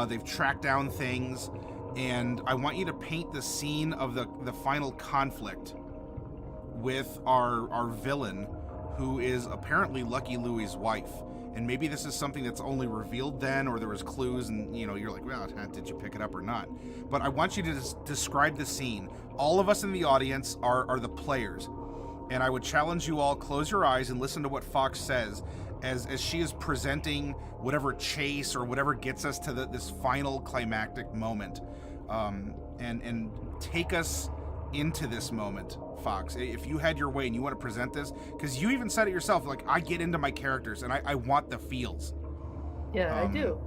They've tracked down things, and I want you to paint the scene of the final conflict with our villain, who is apparently Lucky Louie's wife. And maybe this is something that's only revealed then, or there was clues, and you're like, well, did you pick it up or not? But I want you to describe the scene. All of us in the audience are the players. And I would challenge you all, close your eyes and listen to what Fox says as she is presenting whatever chase or whatever gets us to this final climactic moment. And take us into this moment, Fox. If you had your way and you want to present this, because you even said it yourself, like, I get into my characters and I want the feels. Yeah, I do.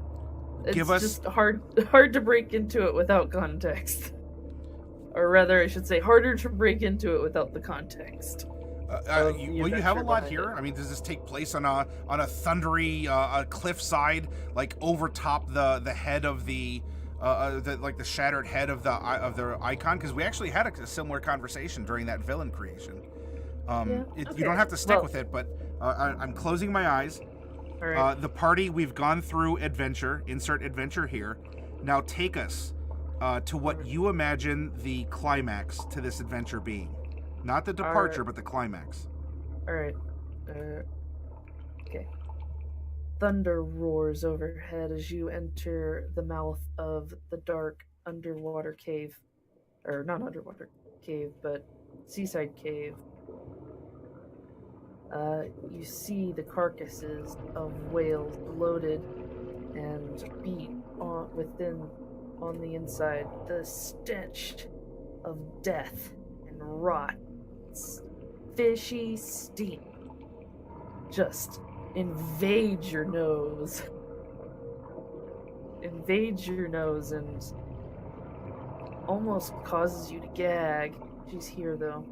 It's give us just hard to break into it without context. Or rather, I should say, harder to break into it without the context. You have a lot here. I mean, does this take place on a thundery cliffside, like over top the head of the shattered head of the icon? Because we actually had a similar conversation during that villain creation. You don't have to stick with it, but I'm closing my eyes. All right. The party, we've gone through adventure. Insert adventure here. Now take us to what you imagine the climax to this adventure being. Not the departure, but the climax. Alright. Okay. Thunder roars overhead as you enter the mouth of the dark underwater cave. Or not underwater cave, but seaside cave. You see the carcasses of whales loaded and beat on the inside. The stench of death and rot. Fishy steam just invades your nose. And almost causes you to gag. She's here, though.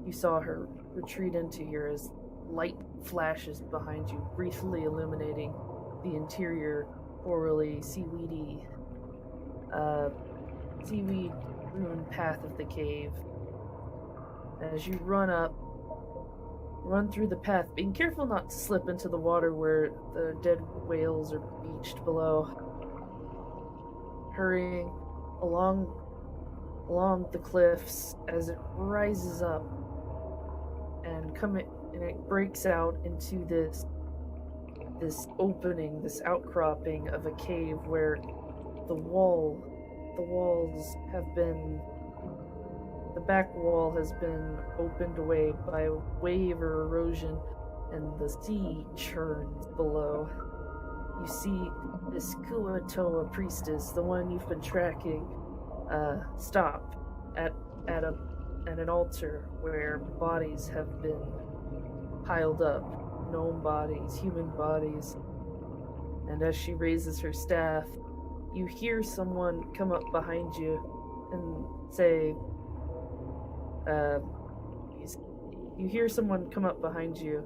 You saw her retreat into here as light flashes behind you, briefly illuminating the interior corally, seaweed ruined path of the cave. As you run up, run through the path, being careful not to slip into the water where the dead whales are beached below. Hurrying along the cliffs as it rises up and it breaks out into this opening, this outcropping of a cave where the back wall has been opened away by a wave or erosion, and the sea churns below. You see this Kuatoa priestess, the one you've been tracking, stop at an altar where bodies have been piled up. Gnome bodies, human bodies. And as she raises her staff, you hear someone come up behind you and say, you hear someone come up behind you,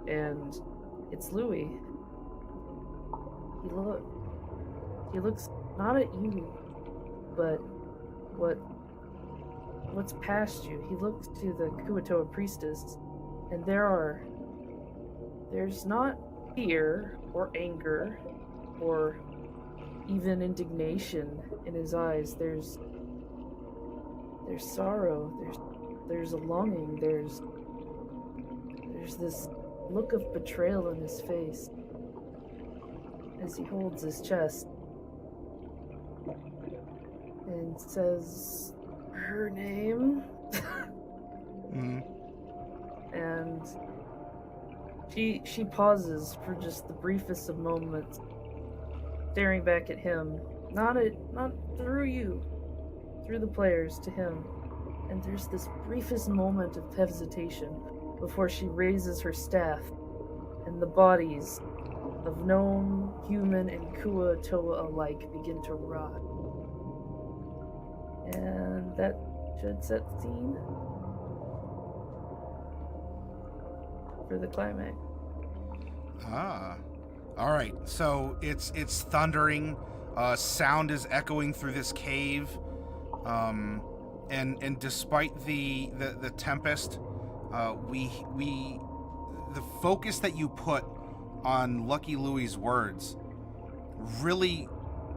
and it's Louis. He looks not at you, but what's past you. He looks to the Kuatoa priestess, and there's not fear or anger or even indignation in his eyes. There's sorrow, there's a longing, there's this look of betrayal in his face as he holds his chest and says her name. And she pauses for just the briefest of moments, staring back at him, not through you, through the players to him. And there's this briefest moment of hesitation before she raises her staff, and the bodies of gnome, human, and Kuatoa alike begin to rot. And that should set the scene for the climax. All right. So it's thundering. Sound is echoing through this cave. And despite the tempest, the focus that you put on Lucky Louie's words really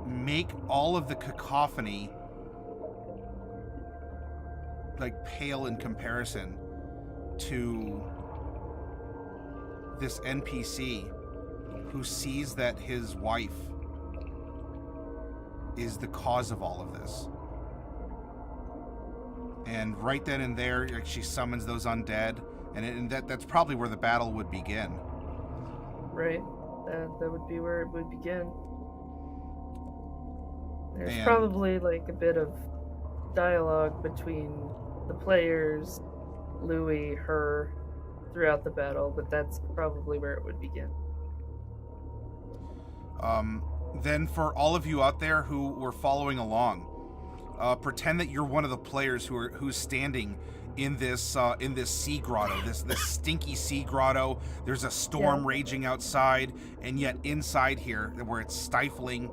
make all of the cacophony like pale in comparison to this NPC who sees that his wife is the cause of all of this. And right then and there, like, she summons those undead, and that's probably where the battle would begin. Right. That would be where it would begin. There's probably like a bit of dialogue between the players, Louis, her, throughout the battle, but that's probably where it would begin. Then for all of you out there who were following along, pretend that you're one of the players who's standing in this sea grotto, this stinky sea grotto. There's a storm raging outside, and yet inside here, where it's stifling,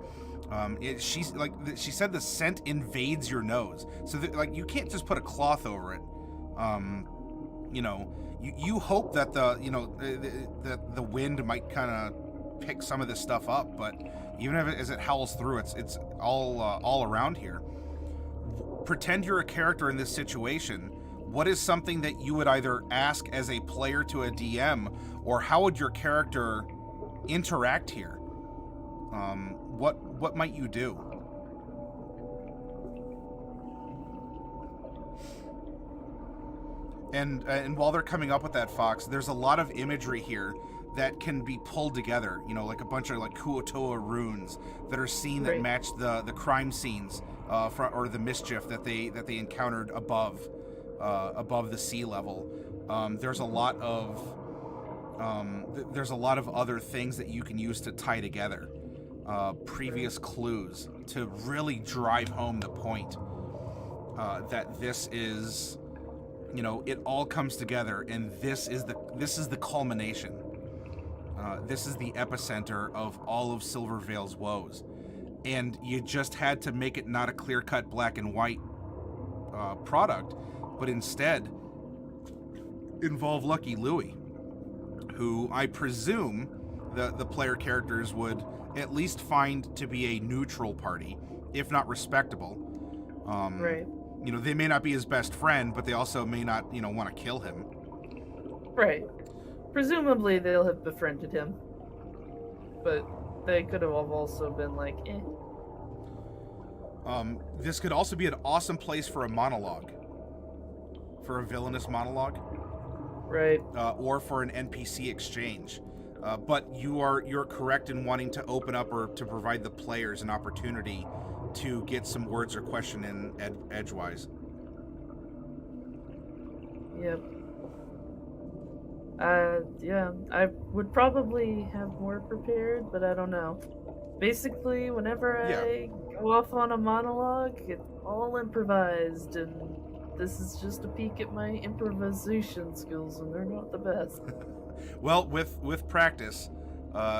she said the scent invades your nose. So that, you can't just put a cloth over it. You hope that the wind might kind of pick some of this stuff up, but even as it howls through, it's all around here. Pretend you're a character in this situation. What is something that you would either ask as a player to a DM, or how would your character interact here? What might you do? And while they're coming up with that, Fox, there's a lot of imagery here that can be pulled together, like a bunch of like Kuatoa runes that are seen that match the crime scenes or the mischief that they encountered above the sea level. There's a lot of other things that you can use to tie together previous clues to really drive home the point that this is, it all comes together, and this is the culmination. This is the epicenter of all of Silvervale's woes, and you just had to make it not a clear-cut black and white product, but instead involve Lucky Louie. who I presume the player characters would at least find to be a neutral party, if not respectable. Right. You know, they may not be his best friend, but they also may not, you know, want to kill him. Right. Presumably they'll have befriended him. But they could have also been like, eh. This could also be an awesome place for a monologue. For a villainous monologue. Right. Or for an NPC exchange. But you're correct in wanting to open up or to provide the players an opportunity to get some words or question in edgewise. Yep. Yeah, I would probably have more prepared, but I don't know. Basically, whenever I go off on a monologue, it's all improvised, and this is just a peek at my improvisation skills, and they're not the best. Well, with practice,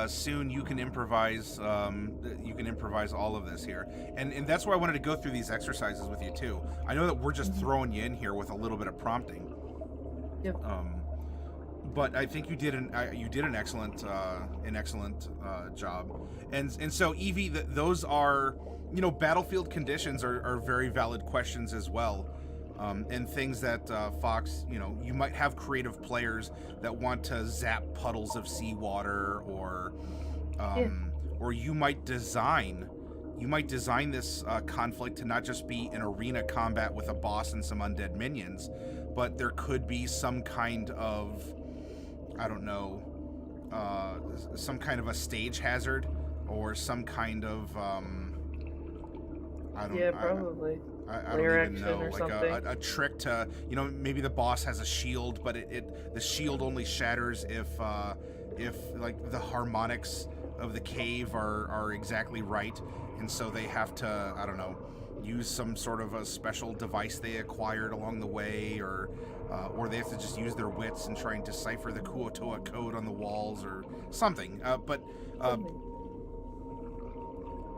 soon you can improvise. You can improvise all of this here, and that's why I wanted to go through these exercises with you too. I know that we're just throwing you in here with a little bit of prompting. Yep. But I think you did an excellent job, and so Evie, those are, you know, battlefield conditions are very valid questions as well. And things that Fox, you know, you might have creative players that want to zap puddles of seawater, or you might design this conflict to not just be an arena combat with a boss and some undead minions, but there could be some kind of, I don't know, some kind of a stage hazard, or some kind of probably. I don't even know, like a trick to, you know, maybe the boss has a shield, but the shield only shatters if like the harmonics of the cave are exactly right, and so they have to, I don't know, use some sort of a special device they acquired along the way, or they have to just use their wits in trying to decipher the Kuo-toa code on the walls or something.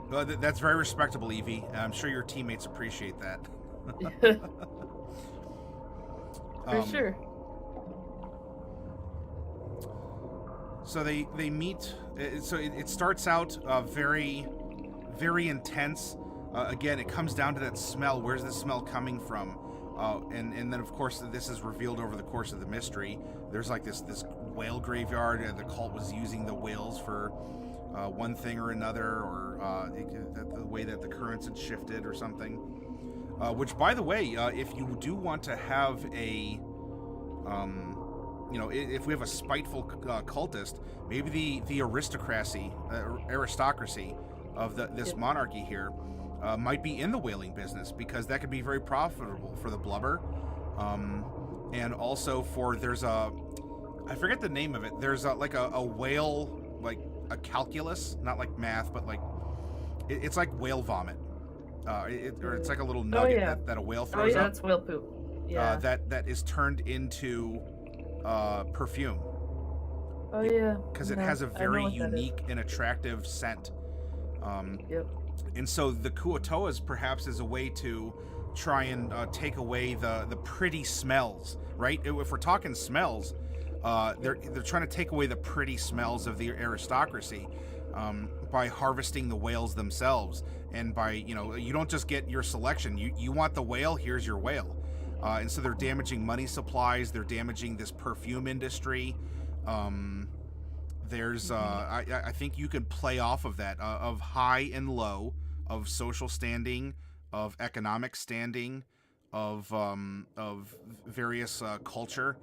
That's very respectable, Evie. I'm sure your teammates appreciate that. For sure. So they meet. So it starts out very, very intense. Again, it comes down to that smell. Where's the smell coming from? And then, of course, this is revealed over the course of the mystery. There's like this whale graveyard, and the cult was using the whales for one thing or another, or the way that the currents had shifted or something. Which, by the way, if you do want to have a, you know, if we have a spiteful cultist, maybe the aristocracy of this monarchy here might be in the whaling business, because that could be very profitable for the blubber, and also for I forget the name of it. There's like a whale, like a calculus, not like math, but like it's like whale vomit, or it's like a little nugget that a whale throws up. That's whale poop. Yeah. That is turned into perfume. Oh yeah. Because it has a very unique and attractive scent. Yep. And so the Kuo-toas perhaps is a way to try and take away the pretty smells, right? If we're talking smells, they're trying to take away the pretty smells of the aristocracy by harvesting the whales themselves, and by, you know, you don't just get your selection. You want the whale, here's your whale. And so they're damaging money supplies. They're damaging this perfume industry. There's I think you can play off of that, of high and low, of social standing, of economic standing, of various culture.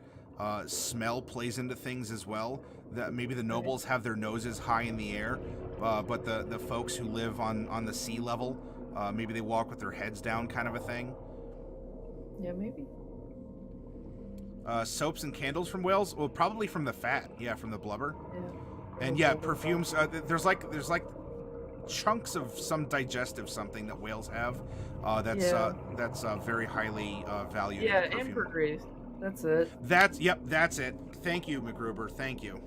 Smell plays into things as well. That maybe the nobles have their noses high in the air, but the folks who live on the sea level, maybe they walk with their heads down, kind of a thing. Yeah, maybe. Soaps and candles from whales? Well, probably from the fat. Yeah, from the blubber. Yeah. And yeah, perfumes. There's like chunks of some digestive something that whales have. That's very highly valued. Yeah, ambergris. That's it. That's it. Thank you, McGruber. Thank you.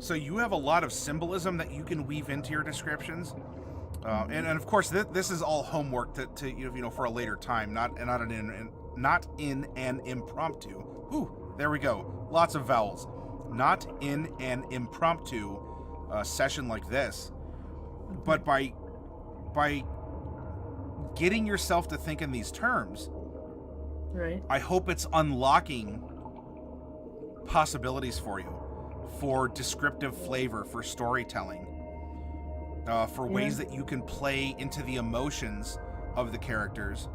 So you have a lot of symbolism that you can weave into your descriptions. And of course, this is all homework to you know, for a later time, not in an impromptu. Ooh, there we go. Lots of vowels. Not in an impromptu session like this, but by getting yourself to think in these terms. Right. I hope it's unlocking possibilities for you, for descriptive flavor, for storytelling, for ways that you can play into the emotions of the characters,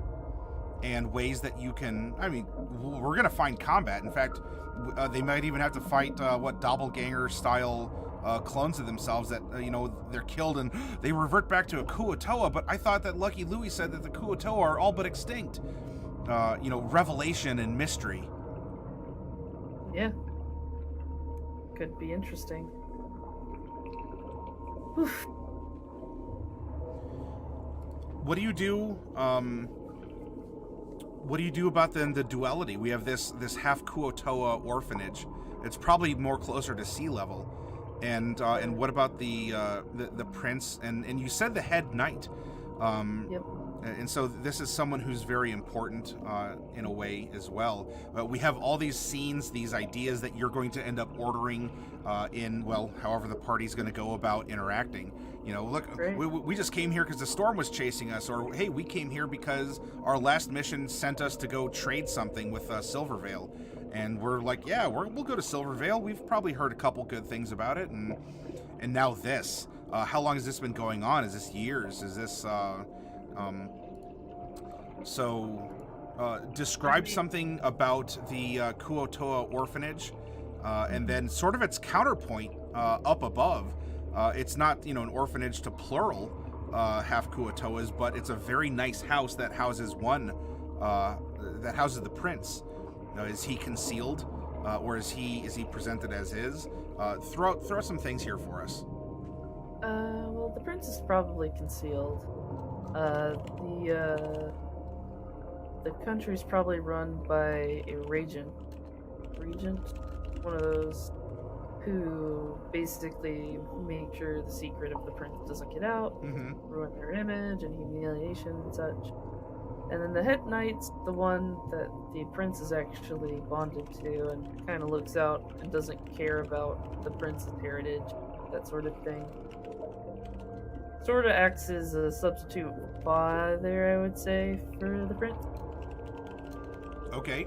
and ways that you can, I mean, we're going to find combat. In fact, they might even have to fight doppelganger style clones of themselves that, you know, they're killed and they revert back to a Kuo-toa, but I thought that Lucky Louie said that the Kuo-toa are all but extinct. You know, revelation and mystery. Yeah. Could be interesting. Oof. What do you do? What do you do about then the duality? We have this half Kuo-toa orphanage. It's probably more closer to sea level. And what about the prince? And you said the head knight. Yep. And so this is someone who's very important in a way as well. We have all these scenes, these ideas that you're going to end up ordering in, well, however the party's going to go about interacting. You know, look, we just came here because the storm was chasing us, or hey, we came here because our last mission sent us to go trade something with Silvervale. And we're like, yeah, we'll go to Silvervale. We've probably heard a couple good things about it. And now this. How long has this been going on? Is this years? Is this... describe something about the Kuo-toa orphanage, and then sort of its counterpoint up above. It's not, you know, an orphanage to plural half Kuo-toas, but it's a very nice house that houses one, that houses the prince. Is he concealed, or is he presented as is? Throw out some things here for us. Well, the prince is probably concealed. The country's probably run by a regent, one of those who basically make sure the secret of the prince doesn't get out, ruin their image and humiliation and such. And then the head knight's the one that the prince is actually bonded to and kind of looks out and doesn't care about the prince's heritage, that sort of thing. Sort of acts as a substitute father, I would say, for the prince. Okay.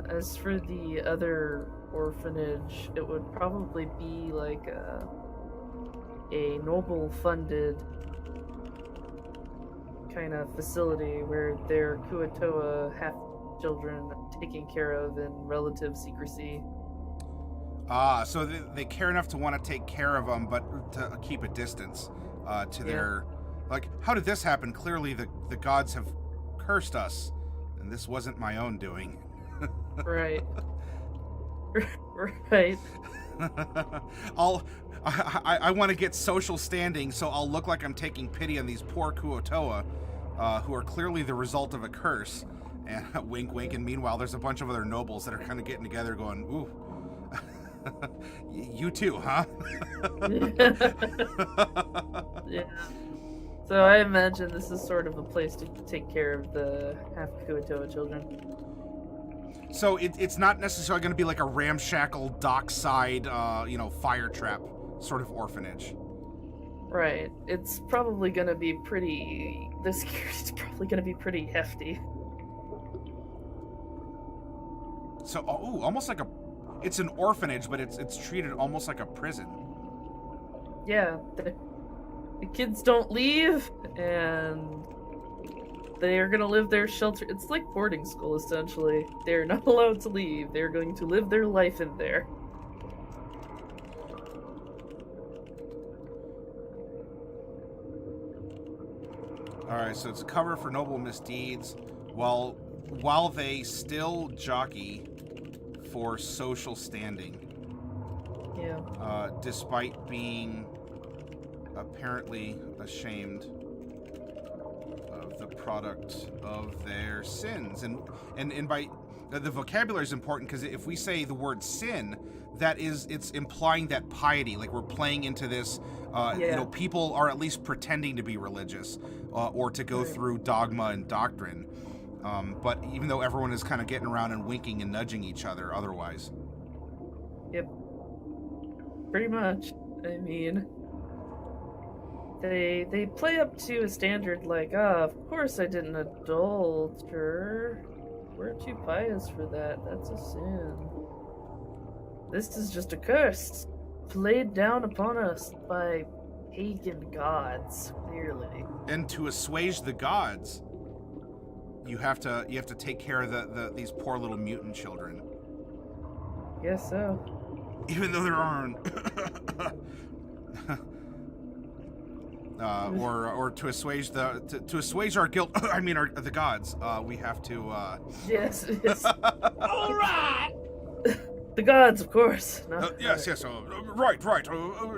As for the other orphanage, it would probably be like a noble-funded kind of facility where their Kuo-toa half-children are taken care of in relative secrecy. So they care enough to want to take care of them, but to keep a distance to their... Like, how did this happen? Clearly the gods have cursed us, and this wasn't my own doing. Right. Right. I want to get social standing, so I'll look like I'm taking pity on these poor Kuo-toa, who are clearly the result of a curse. And wink, wink. And meanwhile, there's a bunch of other nobles that are kind of getting together, going, "Ooh, you too, huh?" Yeah. So I imagine this is sort of a place to take care of the half Kuo-toa children. So it's not necessarily going to be like a ramshackle dockside, fire trap sort of orphanage. Right. It's probably going to be pretty... The security's probably going to be pretty hefty. So, almost like a... It's an orphanage, but it's treated almost like a prison. Yeah. The kids don't leave, and they're going to live their shelter. It's like boarding school, essentially. They're not allowed to leave. They're going to live their life in there. Alright, so it's a cover for noble misdeeds, while they still jockey for social standing. Yeah. Despite being apparently ashamed of the product of their sins. And by the vocabulary is important because if we say the word sin, it's implying that piety, like we're playing into this, people are at least pretending to be religious or to go through dogma and doctrine. But even though everyone is kind of getting around and winking and nudging each other otherwise. Yep. Pretty much. I mean, they play up to a standard like, of course I didn't adulter. We're too pious for that. That's a sin. This is just a curse played down upon us by pagan gods, clearly. And to assuage the gods, you have to take care of these poor little mutant children. Guess so. Even though there aren't. Or to assuage to assuage our guilt. I mean, the gods. We have to. Yes. All right. The gods, of course. Yes. Right.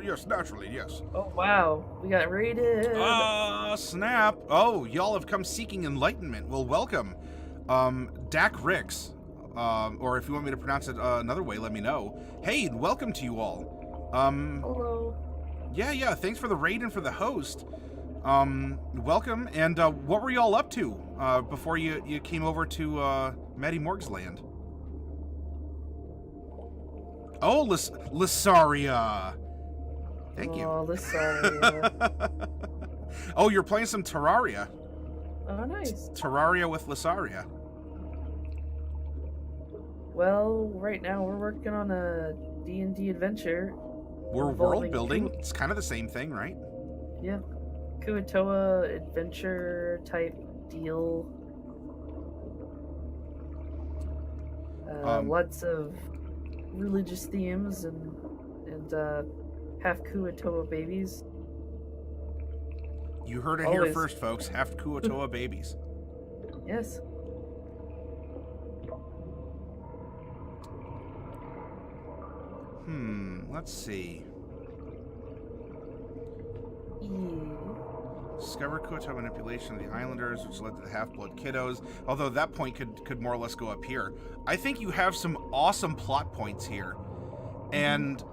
Yes, naturally, yes. Oh wow, we got raided. Snap. Oh, y'all have come seeking enlightenment. Well, welcome, Dak Ricks. Or if you want me to pronounce it another way, let me know. Hey, welcome to you all. Hello. Yeah. Thanks for the raid and for the host. Welcome. And what were y'all up to before you came over to Maddie Morg's land? Oh, Lysaria. Thank you. Oh, Lysaria. Oh, you're playing some Terraria. Oh, nice. Terraria with Lysaria. Well, right now we're working on a D&D adventure. We're world building. It's kind of the same thing, right? Yeah. Kuatoa adventure type deal. Lots of religious themes and half Kuatoa babies. You heard it here first, folks. Half Kuatoa babies. Yes. Let's see. Discover Kuatoa manipulation of the Islanders, which led to the Half-Blood Kiddos. Although that point could more or less go up here. I think you have some awesome plot points here. And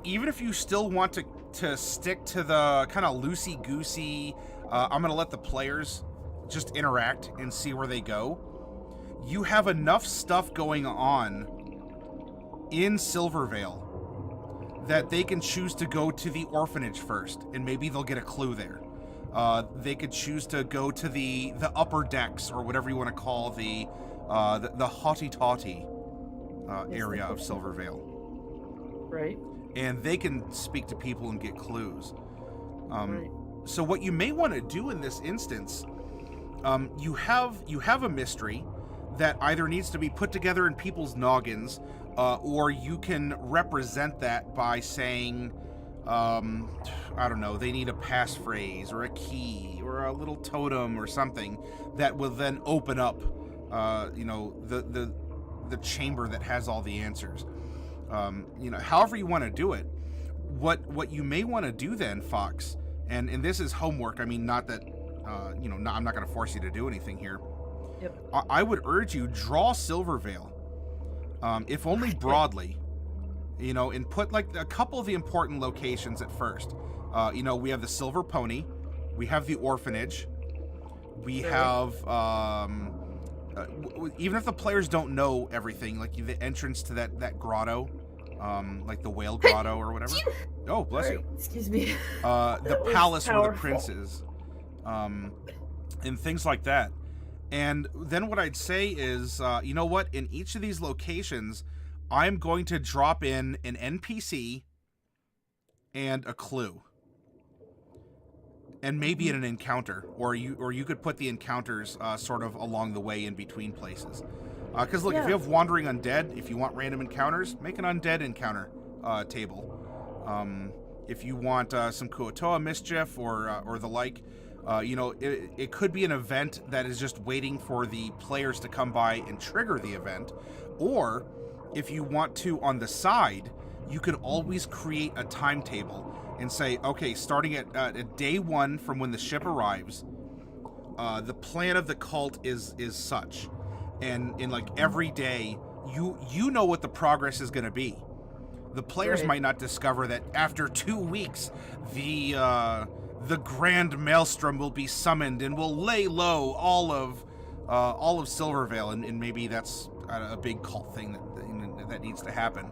even if you still want to stick to the kind of loosey-goosey, I'm going to let the players just interact and see where they go. You have enough stuff going on in Silvervale that they can choose to go to the orphanage first, and maybe they'll get a clue there. They could choose to go to the upper decks, or whatever you want to call the hotty-totty area of Silvervale. Right. And they can speak to people and get clues. Right. So what you may want to do in this instance, you have a mystery that either needs to be put together in people's noggins, or you can represent that by saying, I don't know, they need a passphrase or a key or a little totem or something that will then open up, the chamber that has all the answers. However you want to do it. What you may want to do then, Fox, and this is homework. I mean, not that, I'm not going to force you to do anything here. Yep. I would urge you, draw Silvervale, if only broadly, and put like a couple of the important locations at first. We have the Silver Pony, we have the orphanage, we have, even if the players don't know everything, like the entrance to that grotto, like the whale grotto or whatever. Oh, bless you. Excuse me. The palace where the prince is, and things like that. And then what I'd say is, in each of these locations, I'm going to drop in an NPC and a clue. And maybe in an encounter, or you could put the encounters sort of along the way in between places. Because look, if you have wandering undead, if you want random encounters, make an undead encounter table. If you want some Kuatoa mischief or the like, it could be an event that is just waiting for the players to come by and trigger the event. Or if you want to, on the side, you could always create a timetable and say, okay, starting at day one from when the ship arrives, the plan of the cult is such. and in like every day, you know what the progress is going to be. The players Right. might not discover that after 2 weeks, the Grand Maelstrom will be summoned and will lay low all of Silvervale, and maybe that's a big cult thing that needs to happen.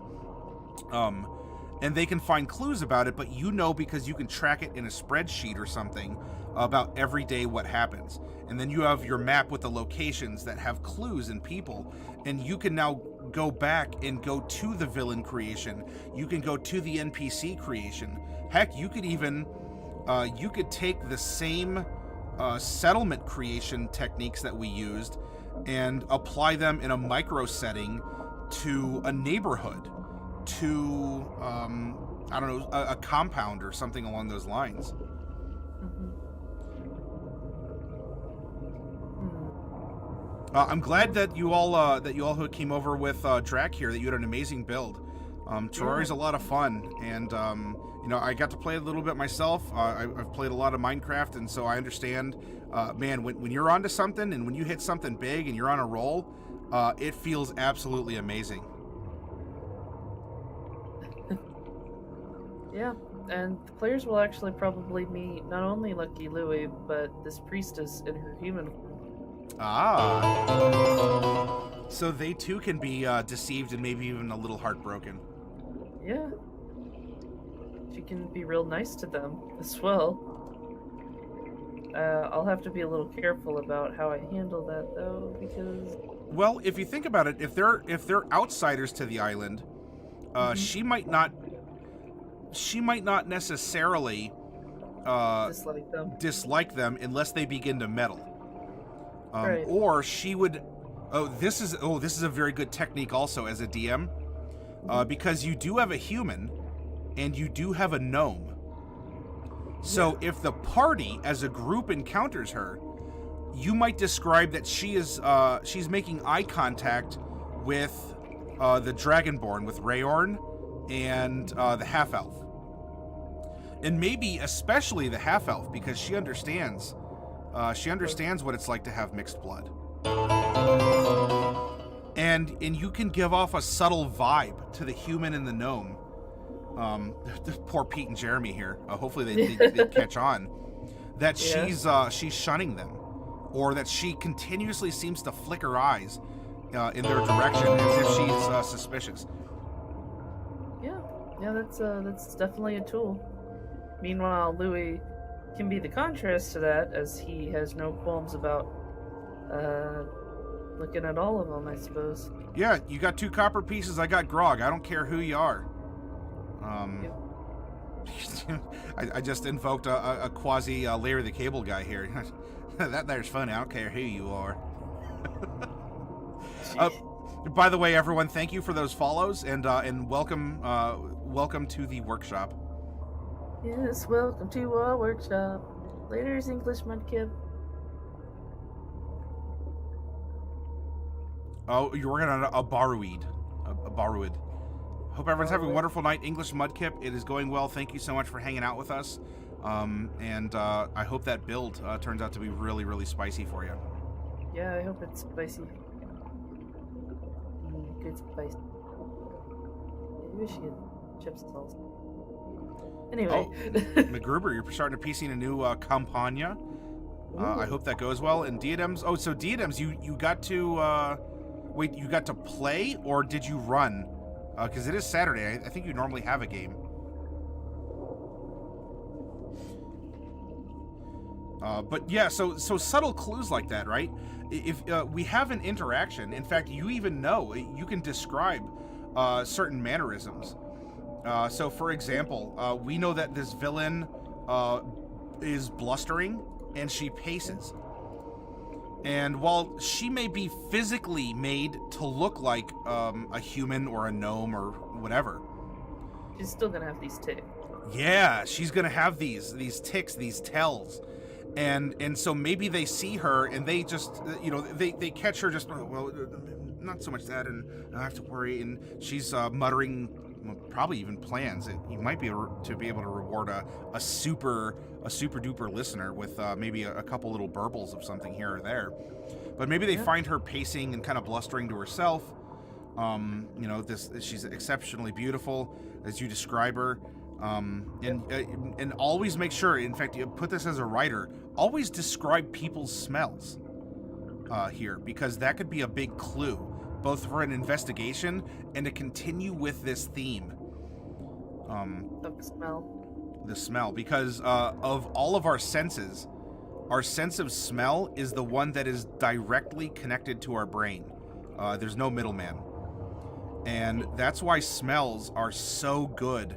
And they can find clues about it, but you know because you can track it in a spreadsheet or something about every day what happens. And then you have your map with the locations that have clues and people, and you can now go back and go to the villain creation. You can go to the NPC creation. Heck, you could even you could take the same settlement creation techniques that we used and apply them in a micro setting to a neighborhood, to I don't know, a compound or something along those lines. I'm glad that you all who came over with Drac here, that you had an amazing build. Terraria's a lot of fun, and you know, I got to play a little bit myself. I've played a lot of Minecraft, and so I understand. Man, when you're onto something, and when you hit something big, and you're on a roll, it feels absolutely amazing. Yeah, and the players will actually probably meet not only Lucky Louie, but this priestess in her human form. Ah. So they too can be deceived and maybe even a little heartbroken. Yeah. She can be real nice to them as well. I'll have to be a little careful about how I handle that, though, because... Well, if you think about it, if they're outsiders to the island, she might not necessarily dislike them unless they begin to meddle. Right. Or she would. This is a very good technique also as a DM, because you do have a human, and you do have a gnome. So if the party as a group encounters her, you might describe that she's making eye contact with the Dragonborn, with Rayorn, and the half-elf. And maybe especially the half-elf, because she understands what it's like to have mixed blood. And you can give off a subtle vibe to the human and the gnome. Poor Pete and Jeremy here. Hopefully they catch on that she's shunning them, or that she continuously seems to flick her eyes in their direction as if she's suspicious. Yeah, that's definitely a tool. Meanwhile, Louis can be the contrast to that, as he has no qualms about looking at all of them, I suppose. Yeah, you got 2 copper pieces, I got grog. I don't care who you are. I just invoked a quasi Larry the Cable Guy here. That there's funny. I don't care who you are. By the way, everyone, thank you for those follows, and welcome to the workshop. Yes, welcome to our workshop. Later's English Mudkip. Oh, you're working on a Baruid. A Baruid. Hope everyone's having a wonderful night. English Mudkip, it is going well. Thank you so much for hanging out with us. And I hope that build turns out to be really, really spicy for you. Yeah, I hope it's spicy. Good spice. Maybe we should get chips sauce. Anyway. McGruber, you're starting to PC in a new Campania. I hope that goes well. And Diadems, so Diadems, you got to, wait, you got to play, or did you run? Because it is Saturday. I think you normally have a game. But yeah, so subtle clues like that, right? If we have an interaction, in fact, you even know, you can describe certain mannerisms. So for example, we know that this villain is blustering, and she paces. And while she may be physically made to look like a human or a gnome or whatever, she's still gonna have these ticks. Yeah, she's gonna have these ticks, these tells. And so maybe they see her and they just, they catch her just, well, not so much that, and I have to worry, and she's muttering probably even plans. You might be able to reward a super duper listener with maybe a couple little burbles of something here or there. But maybe they find her pacing and kind of blustering to herself. She's exceptionally beautiful as you describe her. And always make sure, in fact, you put this as a writer, always describe people's smells here, because that could be a big clue, both for an investigation and to continue with this theme. The smell, because of all of our senses, our sense of smell is the one that is directly connected to our brain. There's no middleman. And that's why smells are so good.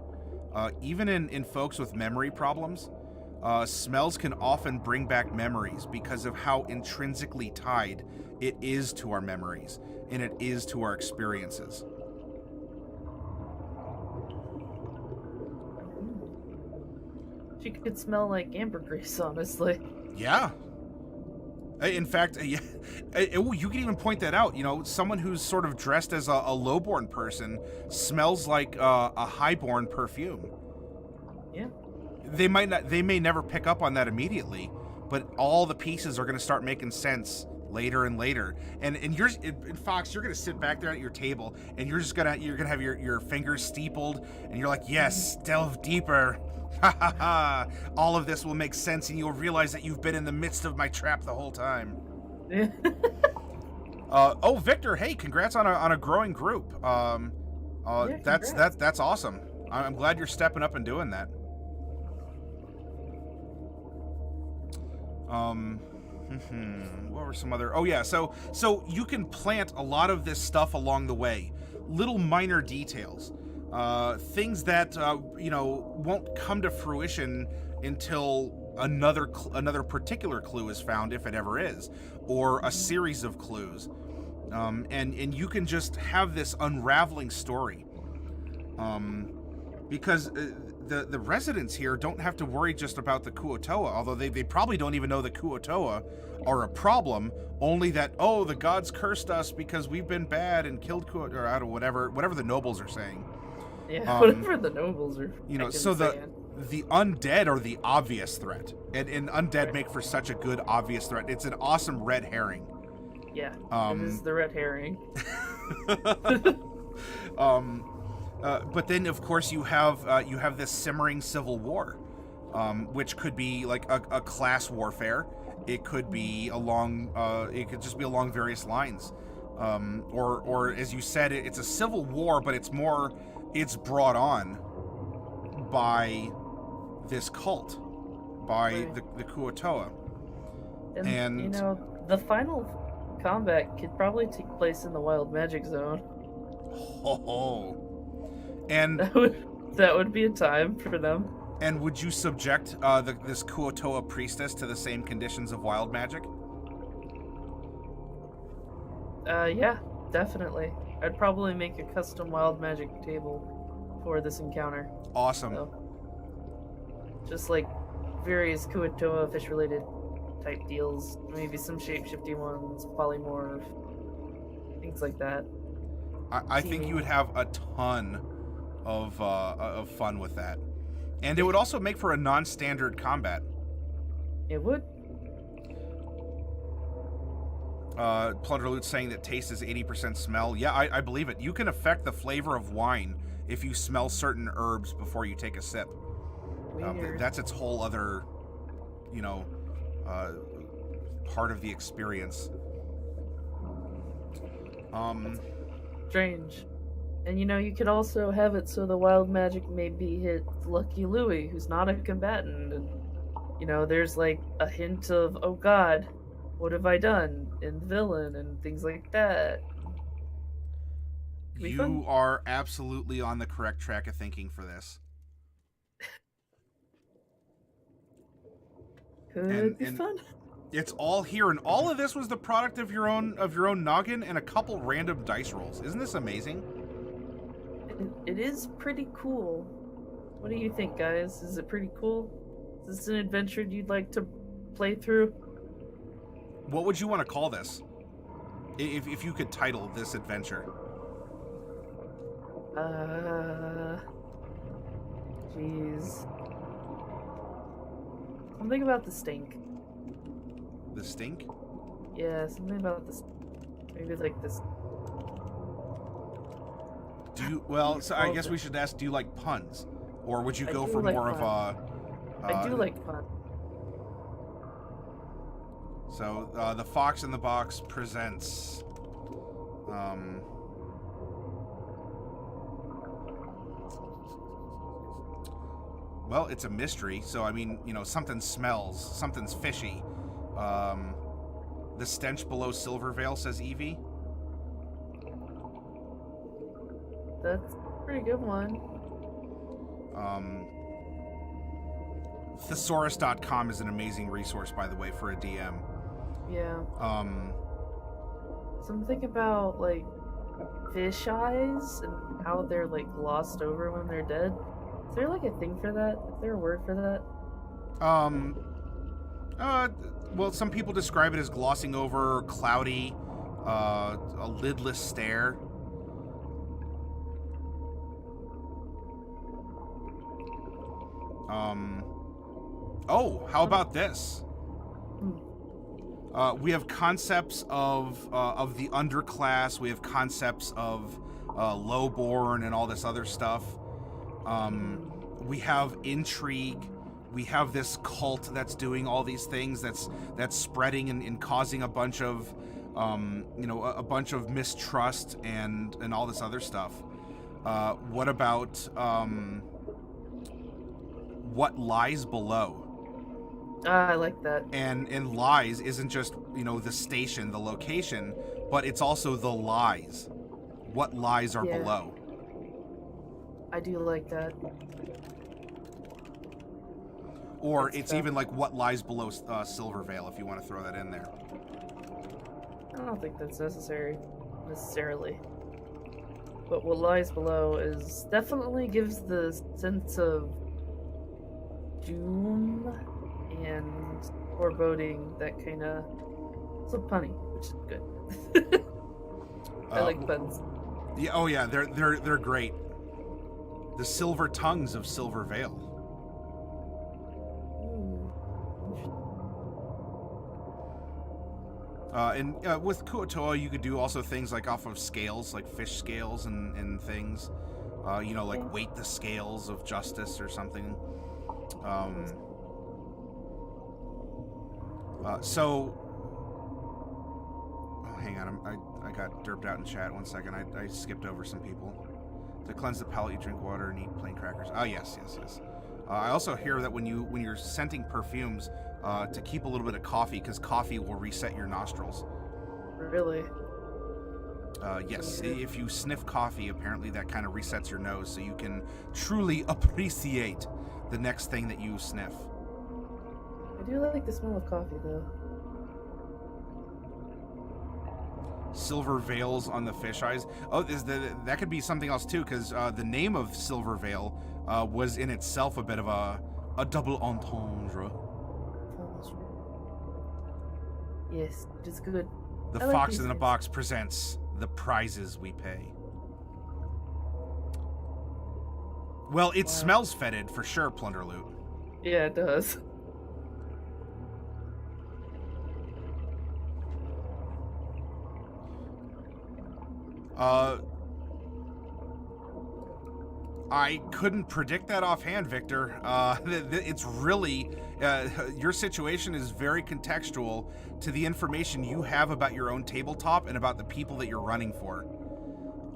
Even in folks with memory problems, smells can often bring back memories because of how intrinsically tied it is to our memories and it is to our experiences. She could smell like ambergris, honestly. Yeah. In fact, you can even point that out. Someone who's sort of dressed as a lowborn person smells like a highborn perfume. Yeah. They may never pick up on that immediately, but all the pieces are going to start making sense later and later. And Fox, you're going to sit back there at your table, and you're gonna have your fingers steepled, and you're like, yes, delve deeper. Ha ha ha! All of this will make sense, and you'll realize that you've been in the midst of my trap the whole time. Victor, hey, congrats on a growing group. That's awesome. I'm glad you're stepping up and doing that. What were some other? Oh yeah, so you can plant a lot of this stuff along the way, little minor details. Things that won't come to fruition until another particular clue is found, if it ever is, or a series of clues, and you can just have this unraveling story, because the residents here don't have to worry just about the Kuo-toa, although they probably don't even know the Kuo-toa are a problem, only that, the gods cursed us because we've been bad and killed or I don't whatever the nobles are saying. Yeah, whatever the nobles are. So the undead are the obvious threat, and undead make for such a good obvious threat. It's an awesome red herring. Yeah, it is the red herring. But then, of course, you have this simmering civil war, which could be like a class warfare. It could be it could just be along various lines, or as you said, it's a civil war, but it's brought on by this cult, by the Kuo-toa. And the final combat could probably take place in the wild magic zone. And that would be a time for them. And would you subject this Kuo-toa priestess to the same conditions of wild magic? Yeah, definitely. I'd probably make a custom wild magic table for this encounter. Awesome. So, just like various Kuo-toa fish-related type deals, maybe some shape-shifty ones, polymorph, things like that. I think you would have a ton of fun with that, and it would also make for a non-standard combat. It would. Plunderloot saying that taste is 80% smell. Yeah, I believe it. You can affect the flavor of wine if you smell certain herbs before you take a sip. That's its whole other, part of the experience. Strange. And you could also have it so the wild magic maybe hit Lucky Louie, who's not a combatant, and there's like a hint of, oh god, what have I done? And villain and things like that. You are absolutely on the correct track of thinking for this. Could be fun. It's all here, and all of this was the product of your own noggin and a couple random dice rolls. Isn't this amazing? It is pretty cool. What do you think, guys? Is it pretty cool? Is this an adventure you'd like to play through? What would you want to call this? If you could title this adventure? Jeez. Something about the stink. The stink? Yeah, something about this. Maybe like this. Do you? Well, so I guess we should ask. Do you like puns, or would you go for like more puns. of a? I do like fun. So the Fox in the Box presents. Well, it's a mystery, so I mean, you know, something smells, something's fishy. The stench below Silvervale, says Evie. That's a pretty good one. Thesaurus.com is an amazing resource, by the way, for a DM. Yeah. Something about like fish eyes and how they're like glossed over when they're dead. Is there like a thing for that? Is there a word for that? Well, some people describe it as glossing over, cloudy, a lidless stare. Oh, how about this? We have concepts of the underclass. We have concepts of lowborn and all this other stuff. We have intrigue. We have this cult that's doing all these things. That's spreading and causing a bunch of, a bunch of mistrust and all this other stuff. What about what lies below? I like that. And lies isn't just, the station, the location, but it's also the lies. What lies are below? I do like that. Or it's even like what lies below Silvervale, if you want to throw that in there. I don't think that's necessarily. But what lies below is definitely gives the sense of doom and foreboding, that kind of. It's a punny, which is good. I like puns. Yeah. Oh yeah, they're great. The silver tongues of Silvervale. And with Kuotoa, you could do also things like off of scales, like fish scales and things. Like weight the scales of justice or something. Hang on, I got derped out in chat. 1 second, I skipped over some people. To cleanse the palate, you drink water and eat plain crackers. Oh, yes. I also hear that when you're scenting perfumes, to keep a little bit of coffee, because coffee will reset your nostrils. Really? Yes, if you sniff coffee, apparently that kind of resets your nose, so you can truly appreciate the next thing that you sniff. I do like the smell of coffee, though. Silver veils on the fish eyes. Oh, that could be something else too, because the name of Silvervale was in itself a bit of a double entendre. Yes, it is good. The Fox in the Box presents the prizes we pay. Well, it smells fetid for sure, Plunderloot. Yeah, it does. I couldn't predict that offhand, Victor. It's really, your situation is very contextual to the information you have about your own tabletop and about the people that you're running for.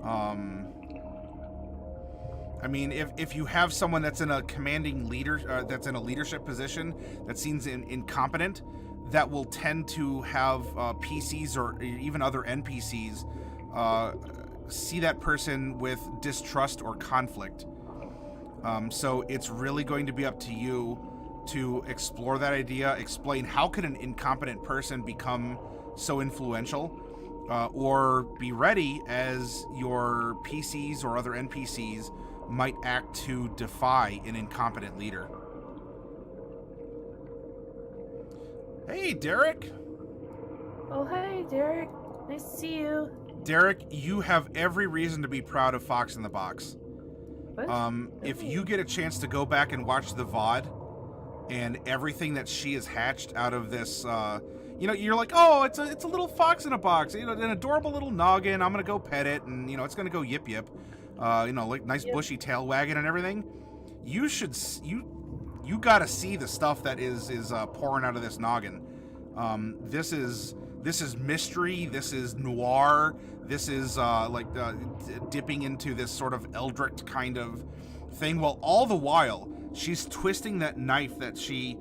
I mean, if you have someone that's in a commanding leader, that's in a leadership position, that seems incompetent, that will tend to have PCs or even other NPCs see that person with distrust or conflict. So it's really going to be up to you to explore that idea, explain how could an incompetent person become so influential, or be ready as your PCs or other NPCs might act to defy an incompetent leader. Hey, Derek. Oh, hey, Derek. Nice to see you. Derek, you have every reason to be proud of Fox in the Box. What? If you get a chance to go back and watch the VOD and everything that she has hatched out of this, you're like, oh, it's a little fox in a box, an adorable little noggin. I'm gonna go pet it, and it's gonna go yip yip, like nice bushy tail wagging and everything. You gotta see the stuff that is pouring out of this noggin. This is mystery. This is noir. This is dipping into this sort of Eldritch kind of thing. While all the while she's twisting that knife that she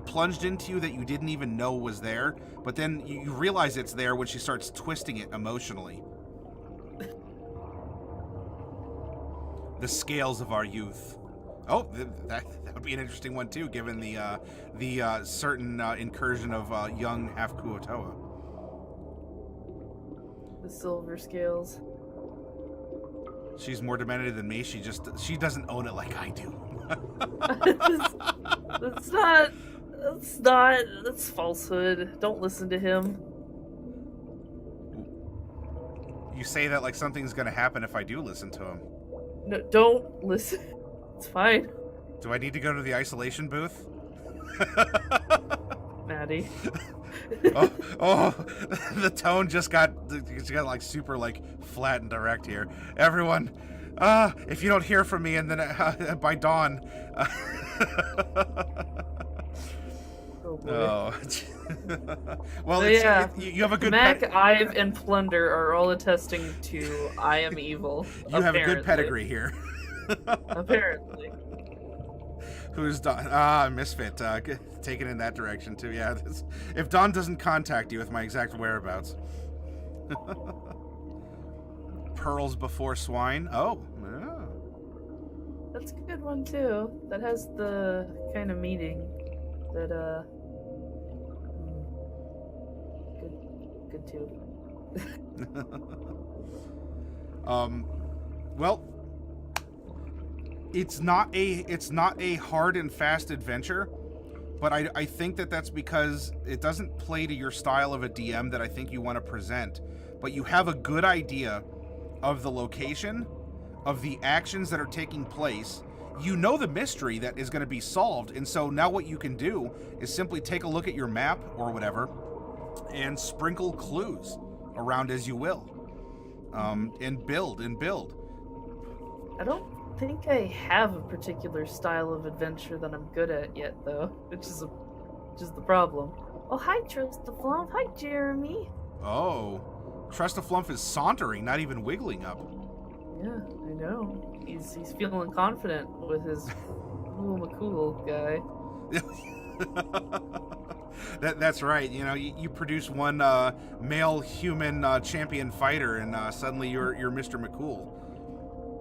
plunged into you that you didn't even know was there. But then you realize it's there when she starts twisting it emotionally. The scales of our youth. Oh, that would be an interesting one too, given the certain incursion of young half Kuotoa. The silver scales. She's more demented than me. She doesn't own it like I do. That's falsehood. Don't listen to him. You say that like something's gonna happen if I do listen to him. No, don't listen. It's fine. Do I need to go to the isolation booth? Maddie. oh, the tone just got like super like flat and direct here. Everyone, if you don't hear from me and then by dawn. Oh boy. Oh. Well, So yeah, you have a good Mac, Ive, and Plunder are all attesting to I am evil. You have a good pedigree here. Apparently. Who's Dawn? Misfit. Taken in that direction too. Yeah. If Dawn doesn't contact you with my exact whereabouts. Pearls before swine. Oh. Yeah. That's a good one too. That has the kind of meaning that good too. Well, it's not a hard and fast adventure, but I think that's because it doesn't play to your style of a DM that I think you want to present, but you have a good idea of the location, of the actions that are taking place. You know the mystery that is going to be solved, and so now what you can do is simply take a look at your map or whatever and sprinkle clues around as you will, and build. I don't think I have a particular style of adventure that I'm good at yet, though, which is the problem. Oh, hi, Trustaflump. Hi, Jeremy. Oh, Trustaflump is sauntering, not even wiggling up. Yeah, I know. He's feeling confident with his cool guy. That's right. You produce one male human champion fighter, and suddenly you're Mr. McCool.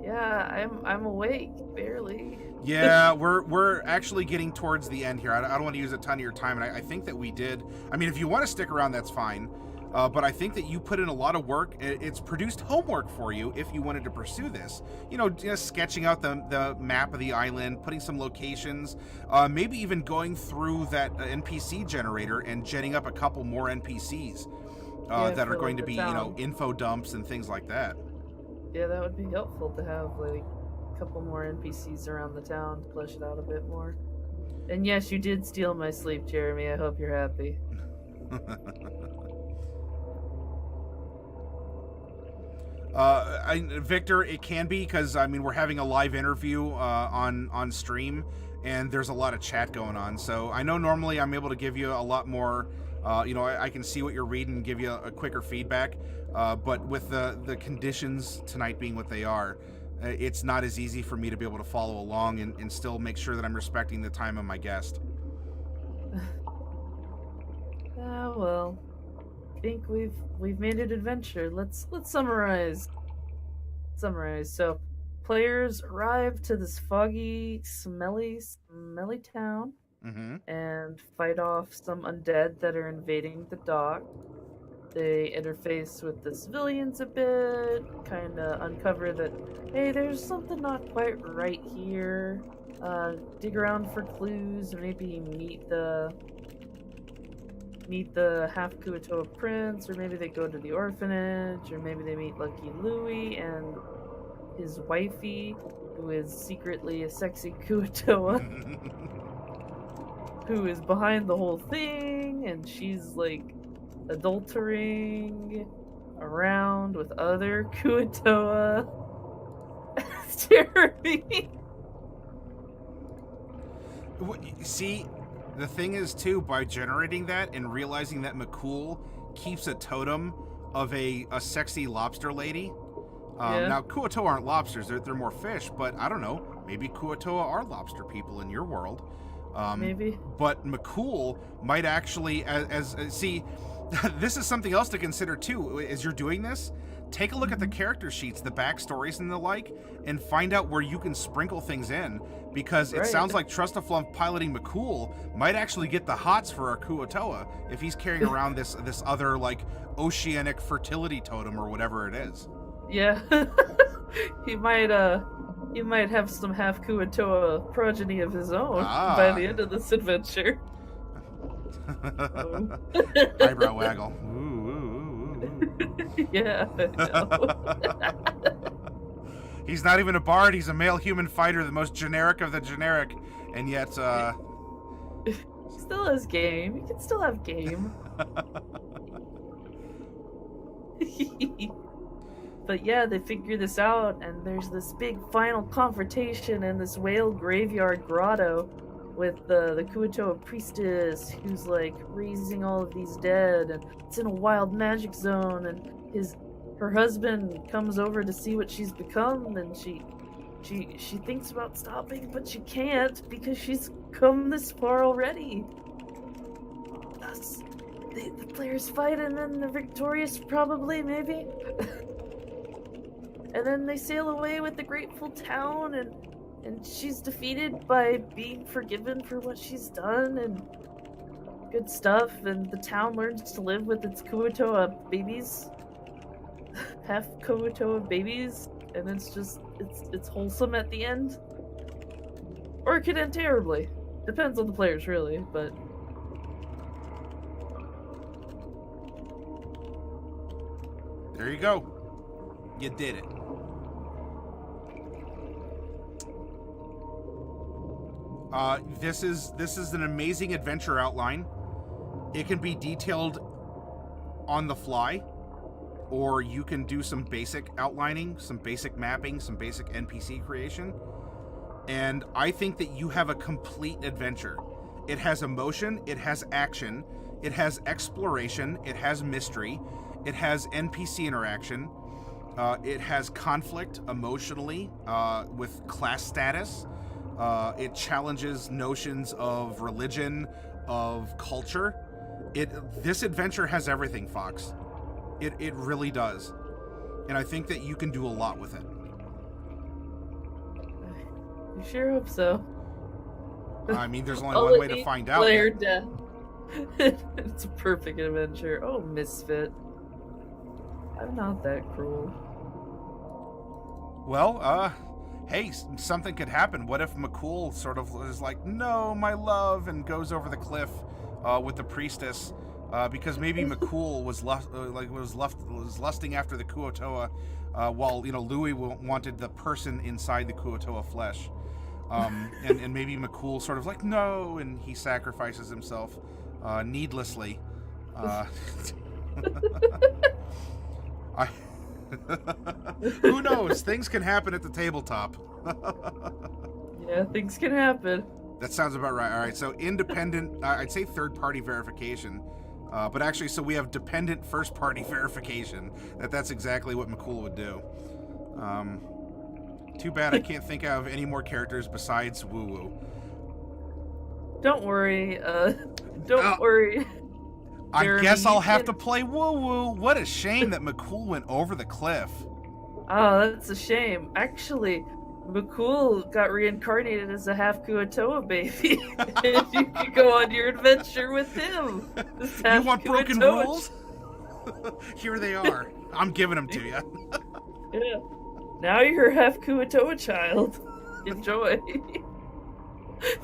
Yeah, I'm awake, barely. Yeah, we're actually getting towards the end here. I don't want to use a ton of your time, and I think that we did. I mean, if you want to stick around, that's fine. But I think that you put in a lot of work. It's produced homework for you if you wanted to pursue this. Just sketching out the map of the island, putting some locations, maybe even going through that NPC generator and jetting up a couple more NPCs that are going to be, info dumps and things like that. Yeah, that would be helpful to have like a couple more NPCs around the town to flesh it out a bit more. And yes, you did steal my sleep, Jeremy. I hope you're happy. Victor, it can be because we're having a live interview on stream, and there's a lot of chat going on. So I know normally I'm able to give you a lot more. I can see what you're reading and give you a quicker feedback. But with the conditions tonight being what they are, it's not as easy for me to be able to follow along and still make sure that I'm respecting the time of my guest. Well, I think we've made an adventure. Let's summarize. So, players arrive to this foggy, smelly town, and fight off some undead that are invading the dock. They interface with the civilians a bit, kind of uncover that, hey, there's something not quite right here. Dig around for clues, maybe meet the meet the half Kuo-toa prince, or maybe they go to the orphanage, or maybe they meet Lucky Louie and his wifey, who is secretly a sexy Kuo-toa, who is behind the whole thing, and she's like adultering around with other Kuo-toa. It's terrifying. See, the thing is too, by generating that and realizing that McCool keeps a totem of a sexy lobster lady. Now, Kuo-toa aren't lobsters; they're more fish. But I don't know. Maybe Kuo-toa are lobster people in your world. Maybe. But McCool might actually, see, this is something else to consider too. As you're doing this, take a look at the character sheets, the backstories and the like, and find out where you can sprinkle things in. Because it sounds like Trustafluff piloting McCool might actually get the hots for our Kuo-toa if he's carrying around this other like oceanic fertility totem or whatever it is. Yeah. he might have some half Kuo-toa progeny of his own by the end of this adventure. Eyebrow waggle. Ooh. Yeah, I know. He's not even a bard, he's a male human fighter, the most generic of the generic, and yet still has game. You can still have game. But yeah, they figure this out, and there's this big final confrontation in this whale graveyard grotto with the Kuo-toa priestess, who's like raising all of these dead, and it's in a wild magic zone, and her husband comes over to see what she's become, and she thinks about stopping, but she can't because she's come this far already. Thus, the players fight, and then they're victorious, probably, maybe. And then they sail away with the grateful town, and she's defeated by being forgiven for what she's done, and good stuff, and the town learns to live with its Kuo-toa babies. Half Kuo-toa babies, and it's wholesome at the end. Or it could end terribly. Depends on the players, really, but... There you go. You did it. This is an amazing adventure outline. It can be detailed on the fly, or you can do some basic outlining, some basic mapping, some basic NPC creation. And I think that you have a complete adventure. It has emotion, it has action, it has exploration, it has mystery, it has NPC interaction, it has conflict emotionally with class status. It challenges notions of religion, of culture. This adventure has everything, Fox. It really does. And I think that you can do a lot with it. You sure hope so. I mean, there's only one way to find out. Player death. It's a perfect adventure. Oh, misfit. I'm not that cruel. Well, hey, something could happen. What if McCool sort of is like, no, my love, and goes over the cliff with the priestess? Because maybe McCool was lusting after the Kuo-toa, while Louis wanted the person inside the Kuo-toa flesh, and maybe McCool sort of like no, and he sacrifices himself needlessly. Who knows? Things can happen at the tabletop. Yeah, things can happen. That sounds about right. All right, so independent, I'd say third-party verification. But actually, so we have dependent first-party verification. That's exactly what McCool would do. Too bad I can't think of any more characters besides Woo Woo. Don't worry. Don't worry. I guess I'll have to play Woo Woo. What a shame that McCool went over the cliff. Oh, that's a shame. Actually, McCool got reincarnated as a half Kuo-toa baby. And you can go on your adventure with him. You want broken rules? Here they are. I'm giving them to you. Yeah. Now you're half Kuo-toa child. Enjoy.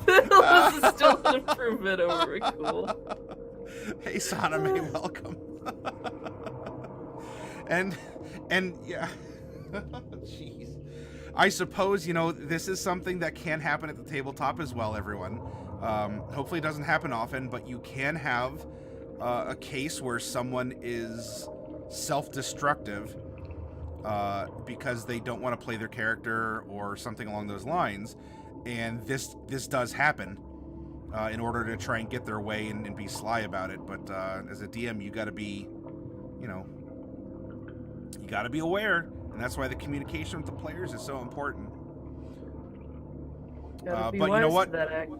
This is still an improvement over McCool. Hey, Saname, welcome. and yeah, jeez. I suppose, you know, this is something that can happen at the tabletop as well, everyone. Hopefully it doesn't happen often, but you can have a case where someone is self-destructive because they don't want to play their character or something along those lines, and this does happen in order to try and get their way and be sly about it. But as a DM, you got to be, you know, you got to be aware. And that's why the communication with the players is so important. Gotta be but you wise know to what, that act.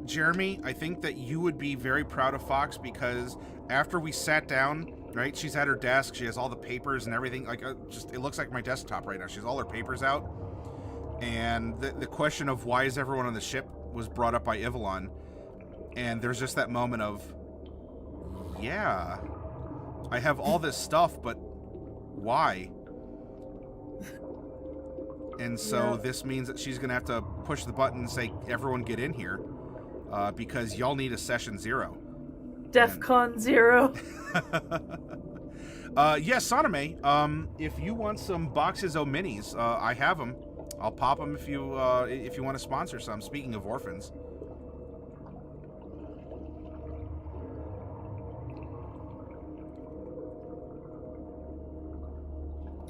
Jeremy, I think that you would be very proud of Fox, because after we sat down, right, she's at her desk, she has all the papers and everything, like just it looks like my desktop right now. She has all her papers out, and the question of why is everyone on the ship was brought up by Ivalon, and there's just that moment of, yeah, I have all this stuff, but why? And so this means that she's going to have to push the button and say, everyone get in here, because y'all need a session 0. DEFCON 0. Yes, Saname, if you want some boxes of minis, I have them. I'll pop them if you want to sponsor some, speaking of orphans.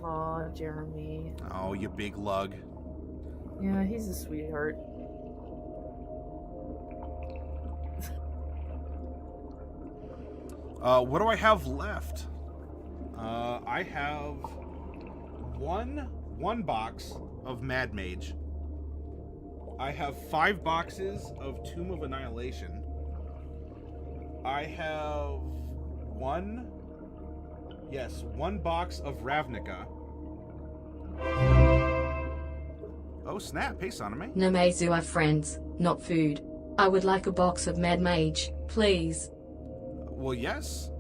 Aw, Jeremy. Oh, you big lug. Yeah, he's a sweetheart. What do I have left? I have one box of Mad Mage. I have 5 boxes of Tomb of Annihilation. I have one box of Ravnica. Oh snap, hey Saname. Namezu are friends, not food. I would like a box of Mad Mage, please. Well, yes.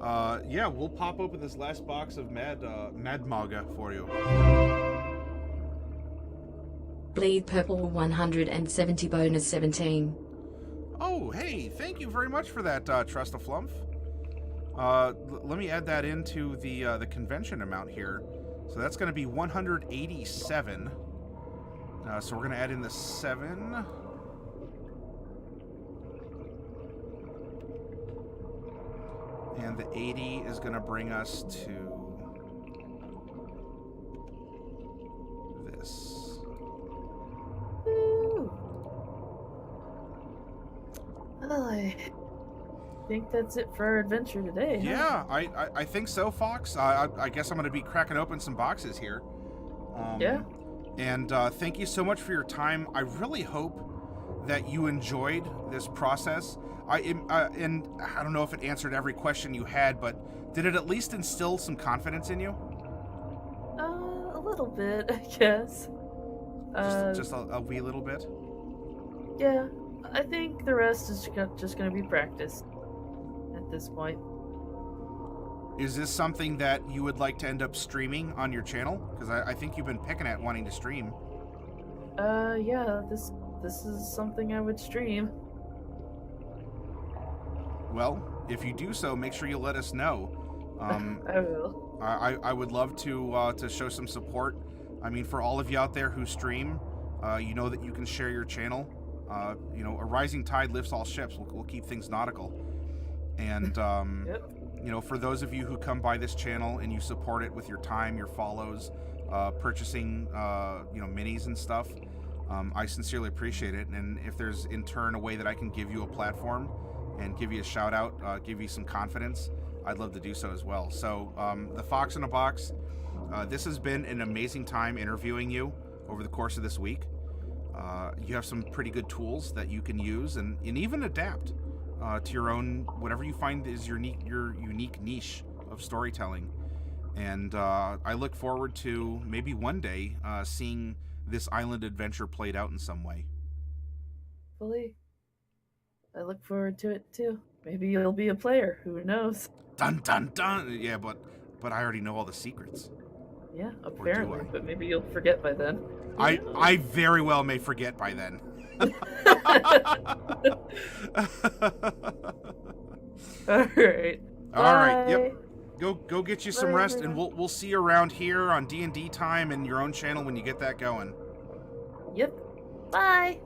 Yeah, we'll pop open this last box of Mad Maga for you. Bleed purple 170 bonus 17. Oh, hey, thank you very much for that, Trustaflumph. Let me add that into the convention amount here. So that's going to be 187. So we're going to add in the 7. And the 80 is going to bring us to this. Woo. Well, I think that's it for our adventure today. Huh? Yeah, I think so, Fox. I guess I'm going to be cracking open some boxes here. Yeah. And thank you so much for your time. I really hope that you enjoyed this process. And I don't know if it answered every question you had, but did it at least instill some confidence in you? A little bit, I guess. Just a wee little bit? Yeah, I think the rest is just going to be practice at this point. Is this something that you would like to end up streaming on your channel? Because I think you've been picking at wanting to stream. Yeah, this is something I would stream. Well, if you do so, make sure you let us know. I will. I would love to show some support. I mean, for all of you out there who stream, you know that you can share your channel. You know, a rising tide lifts all ships. We'll keep things nautical. And, Yep. you know, for those of you who come by this channel and you support it with your time, your follows, purchasing, you know, minis and stuff, I sincerely appreciate it. And if there's, in turn, a way that I can give you a platform and give you a shout out, give you some confidence, I'd love to do so as well. So the Fox in a Box, this has been an amazing time interviewing you over the course of this week. You have some pretty good tools that you can use and even adapt to your own, whatever you find is your unique niche of storytelling. And I look forward to maybe one day seeing this island adventure played out in some way. Fully. I look forward to it too. Maybe you'll be a player. Who knows? Dun dun dun. Yeah, but I already know all the secrets. Yeah, apparently. I? But maybe you'll forget by then. I very well may forget by then. All right. All right. Bye. Yep. Go get you some Bye, rest, and everyone. we'll see you around here on D&D time and your own channel when you get that going. Yep. Bye.